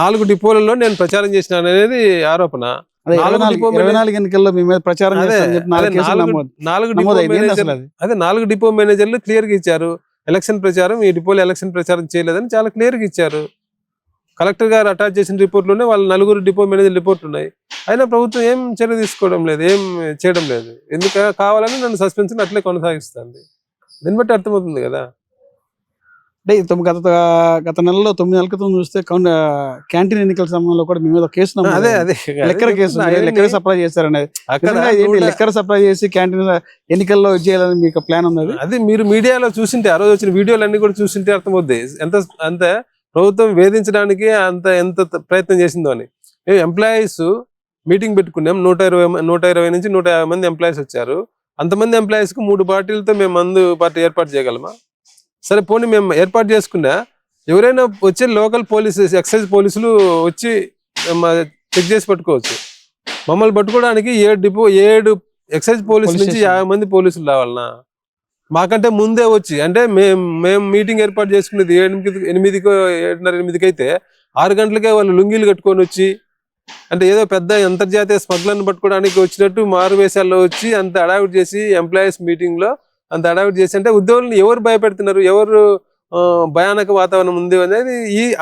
4 డిపోలలో నేను ప్రచారం చేసినాను అనేది ఆరోపణ. 24 ఎన్నికల్లో మీ మీద ప్రచారం 4 డిపో మేనేజర్లు క్లియర్ గా ఇచ్చారు, ఎలక్షన్ ప్రచారం, ఈ డిపోలో ఎలక్షన్ ప్రచారం చేయలేదని చాలా క్లియర్ గా ఇచ్చారు. కలెక్టర్ గారు అటాచ్ చేసిన రిపోర్ట్ లోనే వాళ్ళ 4 డిపో మేనేజర్ రిపోర్ట్ ఉన్నాయి. అయినా ప్రభుత్వం ఏం చర్య తీసుకోవడం లేదు, ఏం చేయడం లేదు. ఎందుకు కావాలని నన్ను సస్పెన్షన్ అట్లే కొనసాగిస్తుంది. దీన్ని బట్టి అర్థమవుతుంది కదా. అంటే గత నెలలో 9 నెలల క్రితం చూస్తే క్యాంటీన్ ఎన్నికల సమయంలో కూడా మీ మీద కేసు, లెక్కర కేసు, లెక్కర సప్లై చేశారనేది. లెక్కర సప్లై చేసి క్యాంటీన్ ఎన్నికల్లో చేయాలని మీకు ప్లాన్ ఉంది? అది మీరు మీడియాలో చూసింటే, ఆ రోజు వచ్చిన వీడియోలన్నీ కూడా చూసింటే అర్థమవుద్ది అంతే ప్రభుత్వం వేధించడానికి ఎంత ప్రయత్నం చేసిందో అని. ఎంప్లాయీస్ మీటింగ్ పెట్టుకున్నాం, 120 నుంచి 150 మంది ఎంప్లాయీస్ వచ్చారు. అంతమంది ఎంప్లాయీస్ కు 3 పార్టీలతో మేము మందు పార్టీ ఏర్పాటు చేయగలమా? సరే, పోనీ మేము ఏర్పాటు చేసుకున్నా ఎవరైనా వచ్చే లోకల్ పోలీసెస్, ఎక్సైజ్ పోలీసులు వచ్చి చెక్ చేసి పట్టుకోవచ్చు. మమ్మల్ని పట్టుకోవడానికి 7 ఎక్సైజ్ పోలీసుల నుంచి 50 మంది పోలీసులు రావాలన్నా? మాకంటే ముందే వచ్చి, అంటే మేము మీటింగ్ ఏర్పాటు చేసుకునేది 7:30 అయితే 6 గంటలకే వాళ్ళు లుంగీలు కట్టుకొని వచ్చి, అంటే ఏదో పెద్ద అంతర్జాతీయ స్మగ్లర్ని పట్టుకోవడానికి వచ్చినట్టు మారు వేషాల్లో వచ్చి అంత అడావిడ్ చేసి ఎంప్లాయీస్ మీటింగ్ లో అంత అడావిడ్ చేసి, అంటే ఉద్యోగులను ఎవరు భయపెడుతున్నారు, ఎవరు భయానక వాతావరణం ఉంది అనేది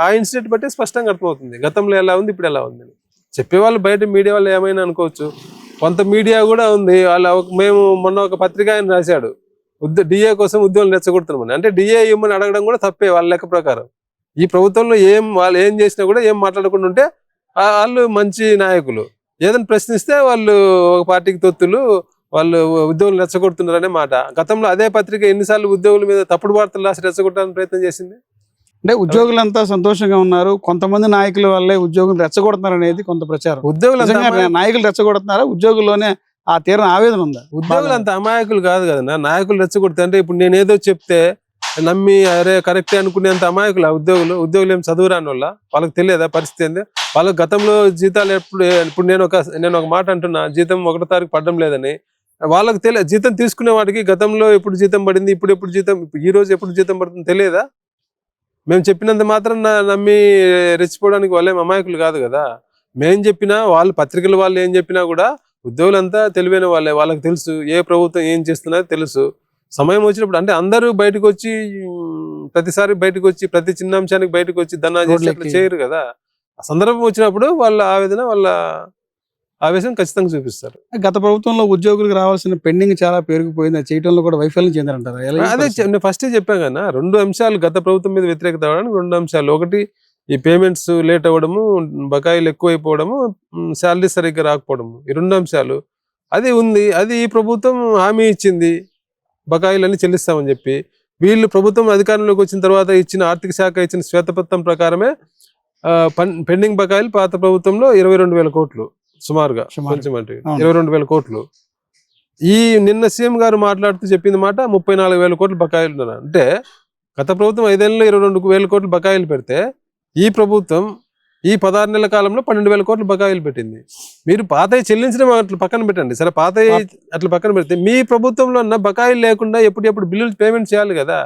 ఆ ఇన్సిడెంట్ బట్టి స్పష్టంగా అర్థమవుతుంది. గతంలో ఎలా ఉంది, ఇప్పుడు ఎలా ఉంది. చెప్పేవాళ్ళు బయట మీడియా వాళ్ళు ఏమైనా అనుకోవచ్చు, కొంత మీడియా కూడా ఉంది. మేము మొన్న ఒక పత్రిక ఆయన రాశాడు, డిఏ కోసం ఉద్యోగులు రెచ్చగొడుతున్నామని. అంటే డిఏ ఇవ్వమని అడగడం కూడా తప్పే వాళ్ళ లెక్క ప్రకారం. ఈ ప్రభుత్వంలో వాళ్ళు ఏం చేసినా కూడా ఏం మాట్లాడకుండా ఉంటే వాళ్ళు మంచి నాయకులు. ఏదైనా ప్రశ్నిస్తే వాళ్ళు ఒక పార్టీకి తొత్తులు, వాళ్ళు ఉద్యోగులు రెచ్చగొడుతున్నారనే మాట. గతంలో అదే పత్రిక ఎన్నిసార్లు ఉద్యోగుల మీద తప్పుడు వార్తలు రాసి రెచ్చగొట్టడానికి ప్రయత్నం చేసింది. అంటే ఉద్యోగులంతా సంతోషంగా ఉన్నారు, కొంతమంది నాయకుల వల్లే ఉద్యోగులు రెచ్చగొడుతున్నారు అనేది కొంత ప్రచారం. నిజంగా నాయకులు రెచ్చగొడుతున్నారా, ఉద్యోగుల్లోనే ఆ తీరని ఆవేదన ఉందా? ఉద్యోగులు అంత అమాయకులు కాదు కదా, నాయకులు రెచ్చగొడితే అంటే ఇప్పుడు నేను ఏదో చెప్తే నమ్మి అరే కరెక్టే అనుకునేంత అమాయకులు ఉద్యోగులు ఏం చదువురాని వాళ్ళ, వాళ్ళకి తెలియదా పరిస్థితి ఏంది? వాళ్ళకి గతంలో జీతాలు ఇప్పుడు నేను ఒక మాట అంటున్నా, జీతం 1వ తారీఖు పడడం లేదని. వాళ్ళకి తెలియదు, జీతం తీసుకునే వాడికి గతంలో ఎప్పుడు జీతం పడింది, ఇప్పుడు ఎప్పుడు జీతం, ఈ రోజు ఎప్పుడు జీతం పడుతుంది తెలియదా? మేము చెప్పినంత మాత్రం నమ్మి రెచ్చిపోవడానికి వాళ్ళేం అమాయకులు కాదు కదా. మేం చెప్పినా, వాళ్ళు పత్రికల వాళ్ళు ఏం చెప్పినా కూడా ఉద్యోగులంతా తెలివైన వాళ్ళే, వాళ్ళకి తెలుసు ఏ ప్రభుత్వం ఏం చేస్తున్నదో తెలుసు. సమయం వచ్చినప్పుడు అంటే అందరూ బయటకు వచ్చి ప్రతిసారి బయటకు వచ్చి ప్రతి చిన్న అంశానికి బయటకు వచ్చి ధర్నా చేసి చేయరు కదా. ఆ సందర్భం వచ్చినప్పుడు వాళ్ళ ఆవేదన, వాళ్ళ ఆవేశం ఖచ్చితంగా చూపిస్తారు. గత ప్రభుత్వంలో ఉద్యోగులకు రావాల్సిన పెండింగ్ చాలా పెరిగిపోయింది, అది చేయడంలో కూడా వైఫల్యం చెందారంటారు. అదే నేను ఫస్టే చెప్పాను కదా, 2 అంశాలు గత ప్రభుత్వం మీద వ్యతిరేకత అవడానికి 2 అంశాలు. ఒకటి ఈ పేమెంట్స్ లేట్ అవ్వడము, బకాయిలు ఎక్కువైపోవడము, శాలరీ సరిగ్గా రాకపోవడము, ఈ 2 అంశాలు. అది ఉంది, అది ఈ ప్రభుత్వం హామీ ఇచ్చింది బకాయిలన్నీ చెల్లిస్తామని చెప్పి. వీళ్ళు ప్రభుత్వం అధికారంలోకి వచ్చిన తర్వాత ఇచ్చిన ఆర్థిక శాఖ ఇచ్చిన శ్వేతపత్రం ప్రకారమే పెండింగ్ బకాయిలు పాత ప్రభుత్వంలో 22,000 కోట్లు సుమారుగా, కొంచెం అంటే 22,000 కోట్లు. ఈ నిన్న సీఎం గారు మాట్లాడుతూ చెప్పింది మాట 34,000 కోట్లు బకాయిలు ఉన్నారు. అంటే గత ప్రభుత్వం 5 ఏళ్ళలో 22,000 కోట్లు బకాయిలు పెడితే ఈ ప్రభుత్వం ఈ 16 నెలల కాలంలో 12,000 కోట్లు బకాయిలు పెట్టింది. మీరు పాతవి చెల్లించడం అట్లా పక్కన పెట్టండి, సరే పాతవి అట్లా పక్కన పెడితే మీ ప్రభుత్వంలో ఉన్న బకాయిలు లేకుండా ఎప్పుడు బిల్లులు పేమెంట్ చేయాలి కదా.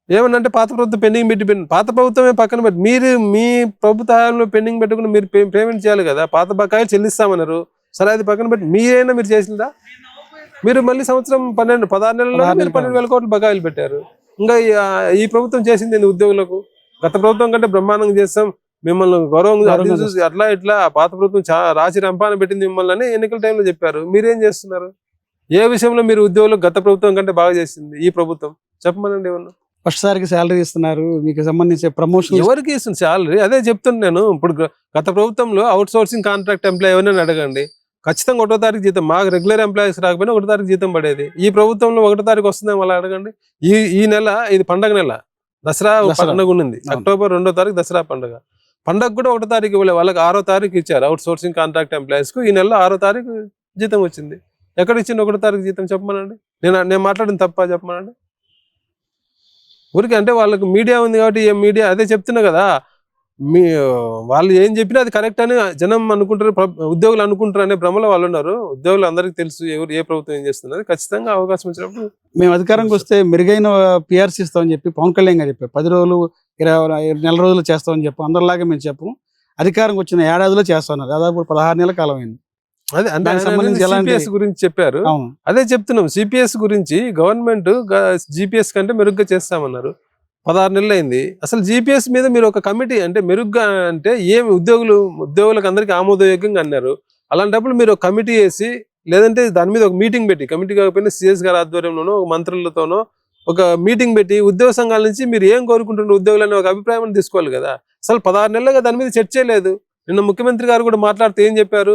ఏమన్నంటే పాత ప్రభుత్వం పెండింగ్ పెట్టి పాత ప్రభుత్వమే పక్కన పెట్టి మీరు మీ ప్రభుత్వ హయాంలో పెండింగ్ పెట్టకుండా మీరు పేమెంట్ చేయాలి కదా. పాత బకాయిలు చెల్లిస్తామన్నారు, సరే అది పక్కన పెట్టి మీరైనా మీరు చేసిందా? మీరు మళ్ళీ సంవత్సరం 16 నెలల్లో మీరు 12,000 కోట్లు బకాయిలు పెట్టారు. ఇంకా ఈ ప్రభుత్వం చేసింది ఉద్యోగులకు గత ప్రభుత్వం కంటే బ్రహ్మాండంగా చేస్తాం, మిమ్మల్ని గౌరవంగా అట్లా ఇట్లా పాత ప్రభుత్వం రాసి రంపాన పెట్టింది మిమ్మల్ని అని ఎన్నికల టైంలో చెప్పారు. మీరేం చేస్తున్నారు? ఏ విషయంలో మీరు ఉద్యోగులకు గత ప్రభుత్వం కంటే బాగా చేసింది ఈ ప్రభుత్వం చెప్పమనండి. ఏమన్నా ఫస్ట్ సారికి శాలరీ ఇస్తున్నారు, మీకు సంబంధించి ప్రమోషన్ ఎవరికి ఇస్తుంది శాలరీ? అదే చెప్తున్నాను నేను. ఇప్పుడు గత ప్రభుత్వంలో అవుట్ సోర్సింగ్ కాంట్రాక్ట్ ఎంప్లాయ్ ఎవరైనా అడగండి, ఖచ్చితంగా 1వ తారీఖు జీతం. మాకు రెగ్యులర్ ఎంప్లాయీస్ రాకపోయినా 1వ తారీఖు జీతం పడేది. ఈ ప్రభుత్వంలో 1వ తారీఖు వస్తుందేమో అలా అడగండి. ఈ నెల ఇది పండగ నెల, దసరా పండుగ ఉన్నింది, అక్టోబర్ 2వ తారీఖు దసరా పండుగ. పండగ కూడా 1వ తారీఖు ఇవ్వలే, వాళ్ళకి 6వ తారీఖు ఇచ్చారు అవుట్ సోర్సింగ్ కాంట్రాక్ట్ ఎంప్లాయీస్ కు. ఈ నెల 6వ తారీఖు జీతం వచ్చింది. ఎక్కడ ఇచ్చింది 1వ తారీఖు జీతం చెప్పమనండి. నేను మాట్లాడిన తప్ప చెప్పమనండి. ఊరికి అంటే వాళ్ళకి మీడియా ఉంది కాబట్టి మీడియా అదే చెప్తున్నా కదా, వాళ్ళు ఏం చెప్పినా అది కరెక్ట్ అని జనం అనుకుంటారు, ఉద్యోగులు అనుకుంటారు అనే భ్రమలో వాళ్ళు ఉన్నారు. ఉద్యోగులు అందరికీ తెలుసు ఏ ప్రభుత్వం ఏం చేస్తున్నది. ఖచ్చితంగా అవకాశం వచ్చినప్పుడు మేము అధికారంకి వస్తే మెరుగైన పిఆర్సీ ఇస్తామని చెప్పి పవన్ కళ్యాణ్ గారు చెప్పారు. 10 రోజులు 20 నెల రోజులు చేస్తామని చెప్పి అందరిలాగా మేము చెప్పము, అధికారంకి వచ్చిన ఏడాదిలో చేస్తున్నారు. దాదాపు 16 నెలల కాలం అయింది. అదే అంటే సిపిఎస్ గురించి చెప్పారు. అదే చెప్తున్నాం, సిపిఎస్ గురించి గవర్నమెంట్ జిపిఎస్ కంటే మెరుగ్గా చేస్తామన్నారు. 16 నెలలు అయింది. అసలు జిపిఎస్ మీద మీరు ఒక కమిటీ అంటే మెరుగ్గా అంటే ఏమి ఉద్యోగులకు అందరికీ ఆమోదయోగ్యంగా అన్నారు. అలాంటప్పుడు మీరు ఒక కమిటీ వేసి, లేదంటే దాని మీద ఒక మీటింగ్ పెట్టి, కమిటీ కాకపోయినా సిఎస్ గారి ఆధ్వర్యంలోనో ఒక మంత్రులతోనో ఒక మీటింగ్ పెట్టి ఉద్యోగ సంఘాల నుంచి మీరు ఏం కోరుకుంటున్నారు ఉద్యోగులని ఒక అభిప్రాయం తీసుకోవాలి కదా. అసలు 16 నెలలుగా దాని మీద చర్చే లేదు. నిన్న ముఖ్యమంత్రి గారు కూడా మాట్లాడుతూ ఏం చెప్పారు,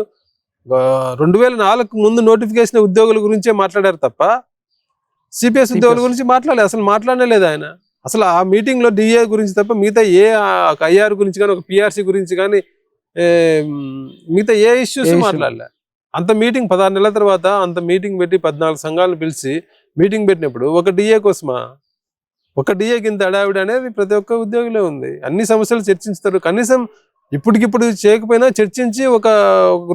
2004 ముందు నోటిఫికేషన్ ఉద్యోగుల గురించే మాట్లాడారు తప్ప సిపిఎస్ ఉద్యోగుల గురించి మాట్లాడలేదు. అసలు మాట్లాడనే లేదు ఆయన. అసలు ఆ మీటింగ్ లో డిఏ గురించి తప్ప మిగతా ఏ ఐఆర్ గురించి కానీ ఒక పిఆర్సీ గురించి కానీ మిగతా ఏ ఇష్యూస్ మాట్లాడలే. అంత మీటింగ్ 16 నెలల తర్వాత అంత మీటింగ్ పెట్టి 14 సంఘాలను పిలిచి మీటింగ్ పెట్టినప్పుడు ఒక డిఏ కోసమా, ఒక డిఏకి ఇంత అడావిడ అనేది ప్రతి ఒక్క ఉద్యోగిలో ఉంది. అన్ని సమస్యలు చర్చించుతారు. కనీసం ఇప్పటికిప్పుడు చేయకపోయినా చర్చించి ఒక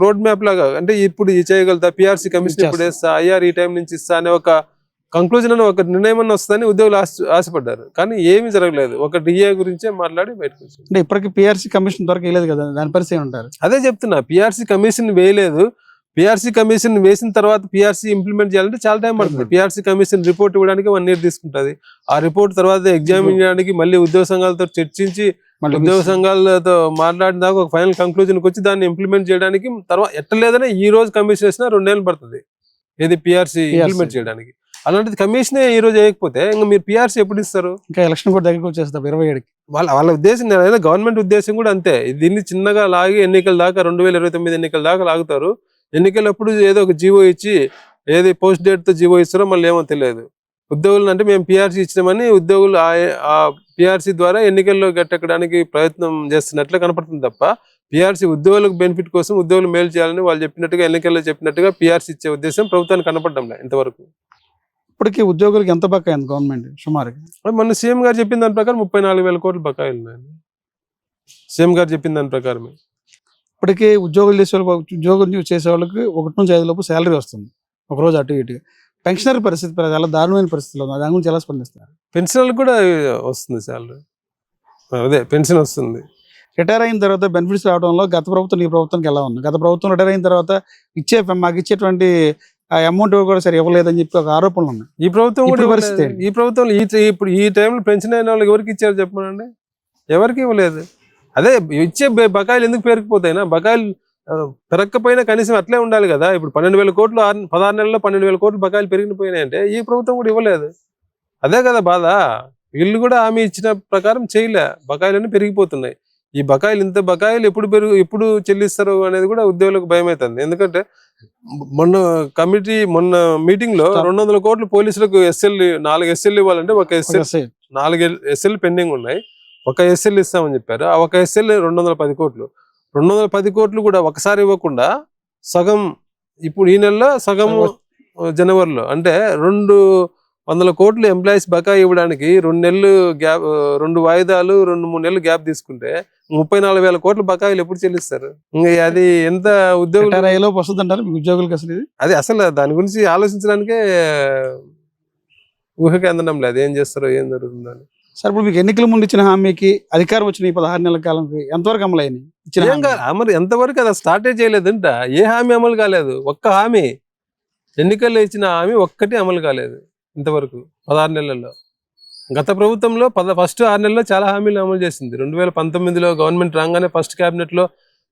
రోడ్ మ్యాప్ లాగా, అంటే ఇప్పుడు చేయగలుగుతా, పిఆర్సీ కమిషన్ ఇప్పుడు వేస్తా, ఐఆర్ ఈ టైం నుంచి ఇస్తా అనే ఒక కంక్లూజన్ అని ఒక నిర్ణయం అన్న వస్తుందని ఉద్యోగులు ఆశపడ్డారు. కానీ ఏమీ జరగలేదు. ఒక డిఏ గురించే మాట్లాడి బయటకు వచ్చారు. అంటే ఇప్పటికీ పిఆర్సీ కమిషన్ దొరకలేదు కదా, దాని పరిస్థితి ఉంటారు. అదే చెప్తున్నా, పిఆర్సీ కమిషన్ వేయలేదు. పిఆర్సీ కమిషన్ వేసిన తర్వాత పిఆర్సీ ఇంప్లిమెంట్ చేయాలంటే చాలా టైం పడుతుంది. పిఆర్సీ కమిషన్ రిపోర్ట్ ఇవ్వడానికి 1 year తీసుకుంటుంది. ఆ రిపోర్ట్ తర్వాత ఎగ్జామిన్ చేయడానికి మళ్ళీ ఉద్యోగ సంఘాలతో చర్చించి ఉద్యోగ సంఘాలతో మాట్లాడిన దాకా ఒక ఫైనల్ కంక్లూజన్కి వచ్చి దాన్ని ఇంప్లిమెంట్ చేయడానికి తర్వాత ఎట్టలేదనే ఈ రోజు కమిషన్ వేసినా 2 నెలలు పడుతుంది. ఏది పిఆర్సీ ఇంప్లిమెంట్ చేయడానికి. అలాంటిది కమిషనే ఈ రోజు వేయకపోతే ఇంకా మీరు పిఆర్సీ ఎప్పుడు ఇస్తారు? ఇంకా ఎలక్షన్ కూడా దగ్గరికి వచ్చేస్తారు 27కి. వాళ్ళ ఉద్దేశం గవర్నమెంట్ ఉద్దేశం కూడా అంతే. దీన్ని చిన్నగా లాగి ఎన్నికల దాకా 2029 ఎన్నికల దాకా లాగుతారు. ఎన్నికలప్పుడు ఏదో ఒక జీవో ఇచ్చి ఏది పోస్ట్ డేట్ తో జీవో ఇస్తారో మళ్ళీ ఏమో తెలియదు. ఉద్యోగులు అంటే మేము పిఆర్సీ ఇచ్చినామని ఉద్యోగులు ఆ పిఆర్సీ ద్వారా ఎన్నికల్లో గట్టెక్కడానికి ప్రయత్నం చేస్తున్నట్లు కనపడుతుంది తప్ప పిఆర్సీ ఉద్యోగులకు బెనిఫిట్ కోసం ఉద్యోగులు మేలు చేయాలని వాళ్ళు చెప్పినట్టుగా ఎన్నికల్లో చెప్పినట్టుగా పిఆర్సీ ఇచ్చే ఉద్దేశం ప్రభుత్వానికి కనపడడం లేదు ఇంతవరకు. ఇప్పటికీ ఉద్యోగులకు ఎంత బకాయి అయింది గవర్నమెంట్ సుమారుగా? మొన్న సీఎం గారు చెప్పిన దాని ప్రకారం 34,000 కోట్ల బకాయిలు ఉన్నాయి. సీఎం గారు చెప్పిన దాని ప్రకారమే. ఇప్పటికీ ఉద్యోగులు చేసే వాళ్ళకి 1 నుంచి 5 లోపు శాలరీ వస్తుంది, ఒక రోజు అటు ఇటుగా. పెన్షనర్ పరిస్థితి చాలా దారుణమైన పరిస్థితిలో ఉంది. దాని గురించి ఎలా స్పందిస్తారు? పెన్షన్లకు కూడా వస్తుంది శాలరీ, అదే పెన్షన్ వస్తుంది. రిటైర్ అయిన తర్వాత బెనిఫిట్స్ రావడంలో గత ప్రభుత్వం ఈ ప్రభుత్వానికి ఎలా ఉంది? గత ప్రభుత్వం రిటైర్ అయిన తర్వాత మాకు ఇచ్చేటువంటి అమౌంట్ కూడా సరే ఇవ్వలేదని చెప్పి ఒక ఆరోపణలు ఉన్నాయి. ఈ ప్రభుత్వం కూడా ఇప్పుడు పరిస్థితి ఏంటి? ఈ ప్రభుత్వం ఇప్పుడు ఈ టైంలో పెన్షన్ అయిన వాళ్ళకి ఎవరికి ఇచ్చారు చెప్పనండి? ఎవరికి ఇవ్వలేదు. అదే ఇచ్చే బకాయిలు ఎందుకు పెరిగిపోతాయినా? బకాయిలు పెరగకపోయినా కనీసం అట్లే ఉండాలి కదా. ఇప్పుడు 12,000 కోట్లు 16 నెలల్లో 12,000 కోట్లు బకాయిలు పెరిగిపోయినాయంటే ఈ ప్రభుత్వం కూడా ఇవ్వలేదు. అదే కదా బాధ. వీళ్ళు కూడా హామీ ఇచ్చిన ప్రకారం చేయలే, బకాయిలన్నీ పెరిగిపోతున్నాయి. ఈ బకాయిలు ఇంత బకాయిలు ఎప్పుడు చెల్లిస్తారు అనేది కూడా ఉద్యోగులకు భయం అవుతుంది. ఎందుకంటే మొన్న మీటింగ్ లో 200 కోట్లు పోలీసులకు ఎస్ఎల్ 4 ఎస్ఎల్ ఇవ్వాలంటే ఒక ఎస్ఎల్ 4 ఎస్ఎల్ పెండింగ్ ఉన్నాయి. ఒక ఎస్ఎల్ ఇస్తామని చెప్పారు. ఆ ఒక ఎస్ఎల్ 210 కోట్లు. 210 కోట్లు కూడా ఒకసారి ఇవ్వకుండా సగం ఇప్పుడు ఈ నెలలో సగం జనవరిలో, అంటే 200 కోట్లు ఎంప్లాయీస్ బకాయి ఇవ్వడానికి 2 నెలలు గ్యాప్, 2 వాయిదాలు 2-3 నెలలు గ్యాప్ తీసుకుంటే 34,000 కోట్ల బకాయిలు ఎప్పుడు చెల్లిస్తారు? అది ఎంత ఉద్యోగులు వస్తుందంటారు ఉద్యోగులకు? అసలు దాని గురించి ఆలోచించడానికే ఊహకి అందడం లేదు. ఏం చేస్తారో ఏం జరుగుతుందో అని. సార్, ఇప్పుడు మీకు ఎన్నికల ముందు ఇచ్చిన హామీకి అధికారం వచ్చిన ఈ 16 నెలల కాలంకి ఎంతవరకు అమలు అయినాయి? మరి ఎంతవరకు అది స్టార్టే చేయలేదంట. ఏ హామీ అమలు కాలేదు. ఒక్క హామీ, ఎన్నికల్లో ఇచ్చిన హామీ ఒక్కటి అమలు కాలేదు ఇంతవరకు 16 నెలల్లో. గత ప్రభుత్వంలో ఫస్ట్ 6 నెలల్లో చాలా హామీలు అమలు చేసింది. 2019లో గవర్నమెంట్ రాగానే ఫస్ట్ క్యాబినెట్ లో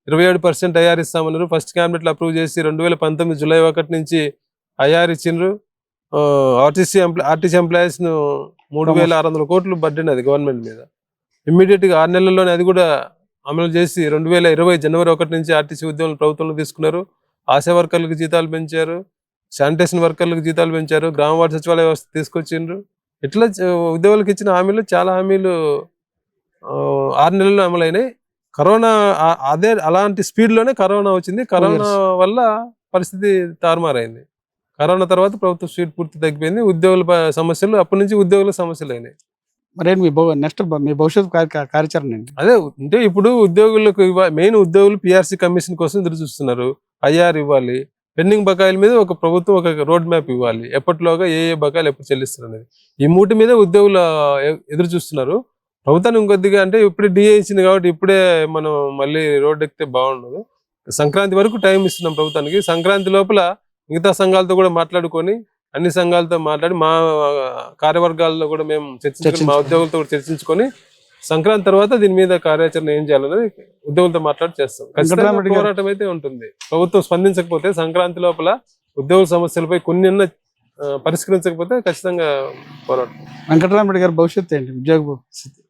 27% ఐఆర్ ఇస్తామన్నారు. ఫస్ట్ క్యాబినెట్ లో అప్రూవ్ చేసి 2019 జూలై 1 నుంచి ఐఆర్ ఇచ్చిండ్రు. ఆర్టీసీ ఎంప్లాయీస్ ను 3,600 కోట్లు బడ్డెన్ అది గవర్నమెంట్ మీద. ఇమ్మీడియట్ గా 6 నెలల్లోనే అది కూడా అమలు చేసి 2020 జనవరి 1 నుంచి ఆర్టీసీ ఉద్యోగులు ప్రభుత్వంలో తీసుకున్నారు. ఆశా వర్కర్లకు జీతాలు పెంచారు, శానిటేషన్ వర్కర్లకు జీతాలు పెంచారు, గ్రామ వార్డు సచివాలయ వ్యవస్థ తీసుకొచ్చిండ్రు. ఇట్లా ఉద్యోగులకు ఇచ్చిన హామీలు చాలా హామీలు 6 నెలల్లో అమలైనాయి. కరోనా అలాంటి స్పీడ్ లోనే కరోనా వచ్చింది. కరోనా వల్ల పరిస్థితి తారుమారైంది. కరోనా తర్వాత ప్రభుత్వ స్పీడ్ పూర్తి తగ్గిపోయింది. ఉద్యోగుల సమస్యలు అప్పటి నుంచి ఉద్యోగుల సమస్యలు అయినాయి. మరి మీ భవిష్యత్ కార్యాచరణ ఏంటి? అదే అంటే ఇప్పుడు ఉద్యోగులకు మెయిన్ ఉద్యోగులు పిఆర్సీ కమిషన్ కోసం ఎదురు చూస్తున్నారు. ఐఆర్ ఇవ్వాలి, పెండింగ్ బకాయిల మీద ఒక ప్రభుత్వం ఒక రోడ్ మ్యాప్ ఇవ్వాలి, ఎప్పటిలోగా ఏ బకాయిలు ఎప్పుడు చెల్లిస్తారు అనేది. ఈ మూటి మీద ఉద్యోగులు ఎదురు చూస్తున్నారు. ప్రభుత్వాన్ని ఇంకొద్దిగా అంటే ఇప్పుడే డిఏ ఇచ్చింది కాబట్టి ఇప్పుడే మనం మళ్ళీ రోడ్ ఎక్కితే బాగుండదు. సంక్రాంతి వరకు టైం ఇస్తున్నాం ప్రభుత్వానికి. సంక్రాంతి లోపల మిగతా సంఘాలతో కూడా మాట్లాడుకొని, అన్ని సంఘాలతో మాట్లాడి, మా కార్యవర్గాల్లో కూడా మేము చర్చించుకొని, మా ఉద్యోగులతో కూడా చర్చించుకొని సంక్రాంతి తర్వాత దీని మీద కార్యాచరణ ఏం చేయాలనేది ఉద్యోగులతో మాట్లాడి చేస్తాం. ఖచ్చితంగా పోరాటం అయితే ఉంటుంది. ప్రభుత్వం స్పందించకపోతే సంక్రాంతి లోపల ఉద్యోగుల సమస్యలపై కొన్ని పరిష్కరించకపోతే ఖచ్చితంగా పోరాటం. వెంకటరామరెడ్డి గారి భవిష్యత్తు ఏంటి? ఉద్యోగ పరిస్థితి?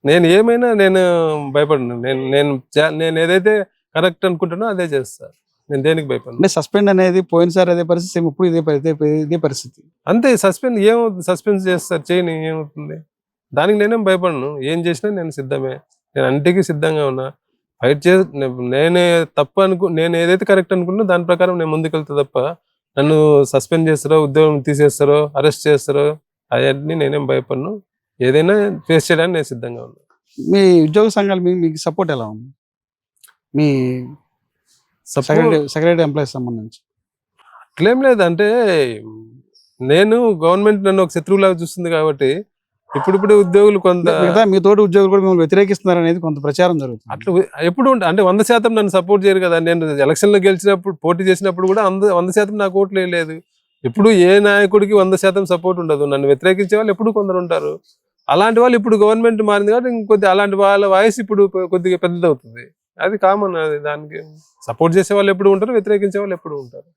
నేను భయపడను. నేను ఏదైతే కరెక్ట్ అనుకుంటున్నా అదే చేస్తా. నేను దేనికి భయపడను. అంటే సస్పెండ్ అనేది పోయినసారి అదే పరిస్థితి, ఇప్పుడు ఇదే పరిస్థితి అంతే. సస్పెన్స్ చేస్తారు, చేయని ఏమవుతుంది? దానికి నేనేం భయపడను. ఏం చేసినా నేను సిద్ధమే. నేను అన్నిటికీ సిద్ధంగా ఉన్నా. ఫైట్ నేను ఏదైతే కరెక్ట్ అనుకున్నా దాని ప్రకారం నేను ముందుకెళ్తా తప్ప నన్ను సస్పెండ్ చేస్తారో, ఉద్యోగం తీసేస్తారో, అరెస్ట్ చేస్తారో అవన్నీ నేనేం భయపడను. ఏదైనా ఫేస్ చేయడానికి నేను సిద్ధంగా ఉన్నా. మీ ఉద్యోగ సంఘాలు మీకు సపోర్ట్ ఎలా ఉంది? మీ సెక్రటరీ ఎంప్లాయీస్ సంబంధించి అట్లేం లేదు. అంటే నేను గవర్నమెంట్ నన్ను ఒక శత్రువులాగా చూస్తుంది కాబట్టి ఇప్పుడు ఉద్యోగులు కొంత మీ తోటి ఉద్యోగులు కూడా మిమ్మల్ని వ్యతిరేకిస్తున్నారు అనేది కొంత ప్రచారం జరుగుతుంది. అట్లా ఎప్పుడు అంటే 100% నన్ను సపోర్ట్ చేయరు కదా. నేను ఎలక్షన్లో గెలిచినప్పుడు, పోటీ చేసినప్పుడు కూడా 100% నాకు ఓట్లు వేయలేదు. ఇప్పుడు ఏ నాయకుడికి 100% సపోర్ట్ ఉండదు. నన్ను వ్యతిరేకించే వాళ్ళు ఎప్పుడు కొందరు ఉంటారు. అలాంటి వాళ్ళు ఇప్పుడు గవర్నమెంట్ మారింది కాబట్టి ఇంకొద్ది అలాంటి వాళ్ళ వాయిస్ ఇప్పుడు కొద్దిగా పెద్దదవుతుంది. అది కామన్. అది దానికి సపోర్ట్ చేసే వాళ్ళు ఎప్పుడు ఉంటారు, వ్యతిరేకించే వాళ్ళు ఎప్పుడు ఉంటారు.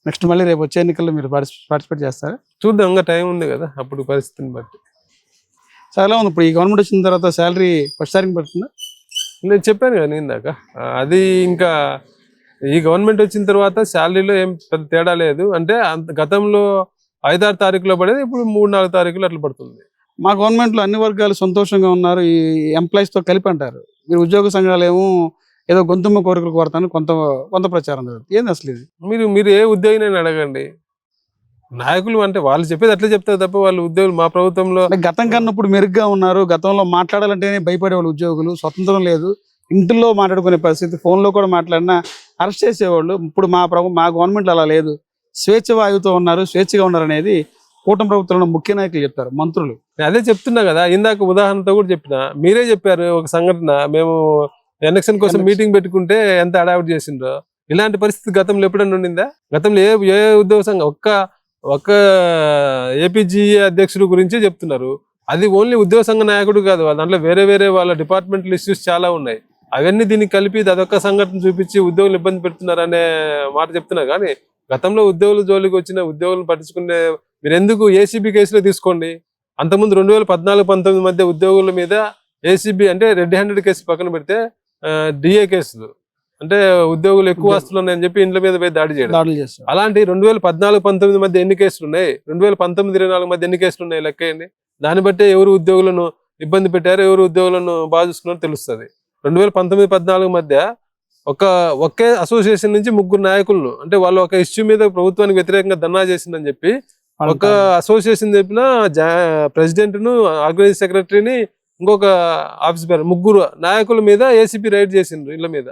నెక్స్ట్ మళ్ళీ రేపు వచ్చే ఎన్నికల్లో మీరు పార్టిసిపేట్ చేస్తారా? చూద్దాం, ఇంకా టైం ఉంది కదా, అప్పుడు పరిస్థితిని బట్టి. చాలా ఉంది. ఇప్పుడు ఈ గవర్నమెంట్ వచ్చిన తర్వాత శాలరీ ఫస్ట్ తారీఖు పడుతుందా? నేను చెప్పాను కదా నేను ఇందాక, అది ఇంకా ఈ గవర్నమెంట్ వచ్చిన తర్వాత శాలరీలో ఏం పెద్ద తేడా లేదు. అంటే గతంలో 5-6 తారీఖులో పడేది ఇప్పుడు 3-4 తారీఖులు అట్లా పడుతుంది. మా గవర్నమెంట్లో అన్ని వర్గాలు సంతోషంగా ఉన్నారు, ఈ ఎంప్లాయీస్తో కలిపి అంటారు. మీరు ఉద్యోగ సంఘాలు ఏమో ఏదో గొంతుమ్మ కోరికలు కోరతాను కొంత కొంత ప్రచారం జరుగుతుంది. ఏంది అసలు ఇది? మీరు ఏ ఉద్యోగిని అడగండి, నాయకులు అంటే వాళ్ళు చెప్పేది అట్లే చెప్తారు తప్ప వాళ్ళు ఉద్యోగులు మా ప్రభుత్వంలో అంటే గతం కన్నా ఇప్పుడు మెరుగ్గా ఉన్నారు. గతంలో మాట్లాడాలంటేనే భయపడేవాళ్ళు ఉద్యోగులు, స్వతంత్రం లేదు, ఇంటిలో మాట్లాడుకునే పరిస్థితి, ఫోన్లో కూడా మాట్లాడినా అరెస్ట్ చేసేవాళ్ళు. ఇప్పుడు మా గవర్నమెంట్లో అలా లేదు, స్వేచ్ఛ వాయువుతో ఉన్నారు, స్వేచ్ఛగా ఉన్నారు అనేది కూటమి ప్రభుత్వంలో ముఖ్య నాయకులు చెప్తారు, మంత్రులు. నేను అదే చెప్తున్నా కదా, ఇందాక ఉదాహరణతో కూడా చెప్పిన, మీరే చెప్పారు ఒక సంఘటన, మేము ఎలక్షన్ కోసం మీటింగ్ పెట్టుకుంటే ఎంత అడావిడి చేసిండ్రో. ఇలాంటి పరిస్థితి గతంలో ఎప్పుడైనా ఉండిందా? గతంలో ఏ ఉద్యోగ సంఘం ఒక్క ఏపీజీఏ అధ్యక్షుడు గురించే చెప్తున్నారు. అది ఓన్లీ ఉద్యోగ సంఘ నాయకుడు కాదు, దాంట్లో వేరే వాళ్ళ డిపార్ట్మెంటల్ ఇష్యూస్ చాలా ఉన్నాయి. అవన్నీ దీనికి కలిపి అదొక్క సంఘటన చూపించి ఉద్యోగులు ఇబ్బంది పెడుతున్నారు అనే మాట చెప్తున్నా. కానీ గతంలో ఉద్యోగుల జోలికి వచ్చిన ఉద్యోగులను పట్టించుకునే మీరు ఎందుకు ఏసీబీ కేసులో తీసుకోండి. అంతకుముందు 2014-19 మధ్య ఉద్యోగుల మీద ఏసీబీ అంటే రెడ్ హ్యాండెడ్ కేసు పక్కన పెడితే డిఏ కేసులు, అంటే ఉద్యోగులు ఎక్కువ ఆస్తులు ఉన్నాయని చెప్పి ఇండ్ల మీద పోయి దాడి చేయడం. అలాంటి 2014-19 మధ్య ఎన్ని కేసులు ఉన్నాయి, 2019-24 మధ్య ఎన్ని కేసులు ఉన్నాయి లెక్కేయండి. దాన్ని బట్టే ఎవరు ఉద్యోగులను ఇబ్బంది పెట్టారు, ఎవరు ఉద్యోగులను బాగా చూసుకున్నారో తెలుస్తుంది. 2019-14 మధ్య ఒకే అసోసియేషన్ నుంచి 3 నాయకులను, అంటే వాళ్ళు ఒక ఇష్యూ మీద ప్రభుత్వానికి వ్యతిరేకంగా ధర్నా చేసిందని చెప్పి ఒక అసోసియేషన్ చెప్పిన ప్రెసిడెంట్ ను, ఆర్గనైజింగ్ సెక్రటరీని, ఇంకొక ఆఫీస్ బేర్ 3 నాయకుల మీద ఏసీపీ రైడ్ చేసిండ్రు ఇళ్ల మీద.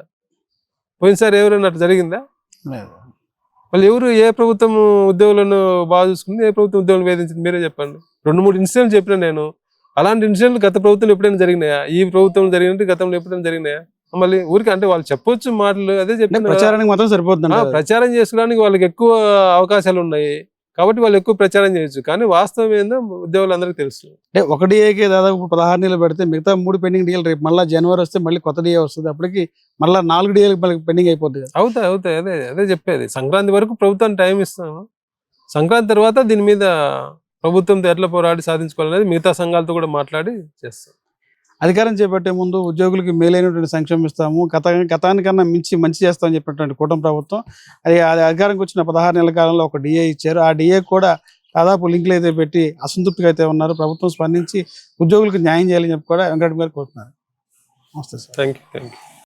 పోయినసారి ఎవరైనా అట్లా జరిగిందా? వాళ్ళు ఎవరు, ఏ ప్రభుత్వం ఉద్యోగులను బాగా చూసుకుంది, ఏ ప్రభుత్వం ఉద్యోగులను వేధించింది? మీరే చెప్పండి. 2-3 ఇన్సిడెంట్లు చెప్పినా నేను. అలాంటి ఇన్సిడెంట్లు గత ప్రభుత్వం ఎప్పుడైనా జరిగినాయా? ఈ ప్రభుత్వం జరిగినట్టు గతంలో ఎప్పుడైనా జరిగినాయా? మళ్ళీ ఊరికి అంటే వాళ్ళు చెప్పొచ్చు మాటలు, అదే చెప్తున్నా, ప్రచారానికి మాత్రం సరిపోతుంది. ప్రచారం చేసుకోవడానికి వాళ్ళకి ఎక్కువ అవకాశాలు ఉన్నాయి కాబట్టి వాళ్ళు ఎక్కువ ప్రచారం చేయొచ్చు. కానీ వాస్తవం ఏందో ఉద్యోగులందరికీ తెలుసు. అంటే ఒక డిఏకే దాదాపు 16 నెలలు పెడితే మిగతా 3 పెండింగ్ డిఏలు రేపు మళ్ళీ జనవరి వస్తే మళ్ళీ కొత్త డిఏ వస్తుంది. అప్పటికి మళ్ళీ 4 డిఏలు పెండింగ్ అయిపోతుంది. అవుతాయి. అదే చెప్పేది. సంక్రాంతి వరకు ప్రభుత్వానికి టైం ఇస్తాము. సంక్రాంతి తర్వాత దీని మీద ప్రభుత్వంతో ఎట్లా పోరాడి సాధించుకోవాలనేది మిగతా సంఘాలతో కూడా మాట్లాడి చేస్తాం. అధికారం చేపట్టే ముందు ఉద్యోగులకి మేలైనటువంటి సంక్షేమం ఇస్తాము, గతానికన్నా మించి మంచి చేస్తామని చెప్పినటువంటి కూటమి ప్రభుత్వం అది అధికారంకి వచ్చిన 16 నెలల కాలంలో ఒక డిఏ ఇచ్చారు. ఆ డిఏ కూడా దాదాపు లింకులు అయితే పెట్టి అసంతృప్తిగా అయితే ఉన్నారు. ప్రభుత్వం స్పందించి ఉద్యోగులకు న్యాయం చేయాలని చెప్పి కూడా వెంకటరెడ్డి గారు కోరుతున్నారు. నమస్తే సార్. Thank you.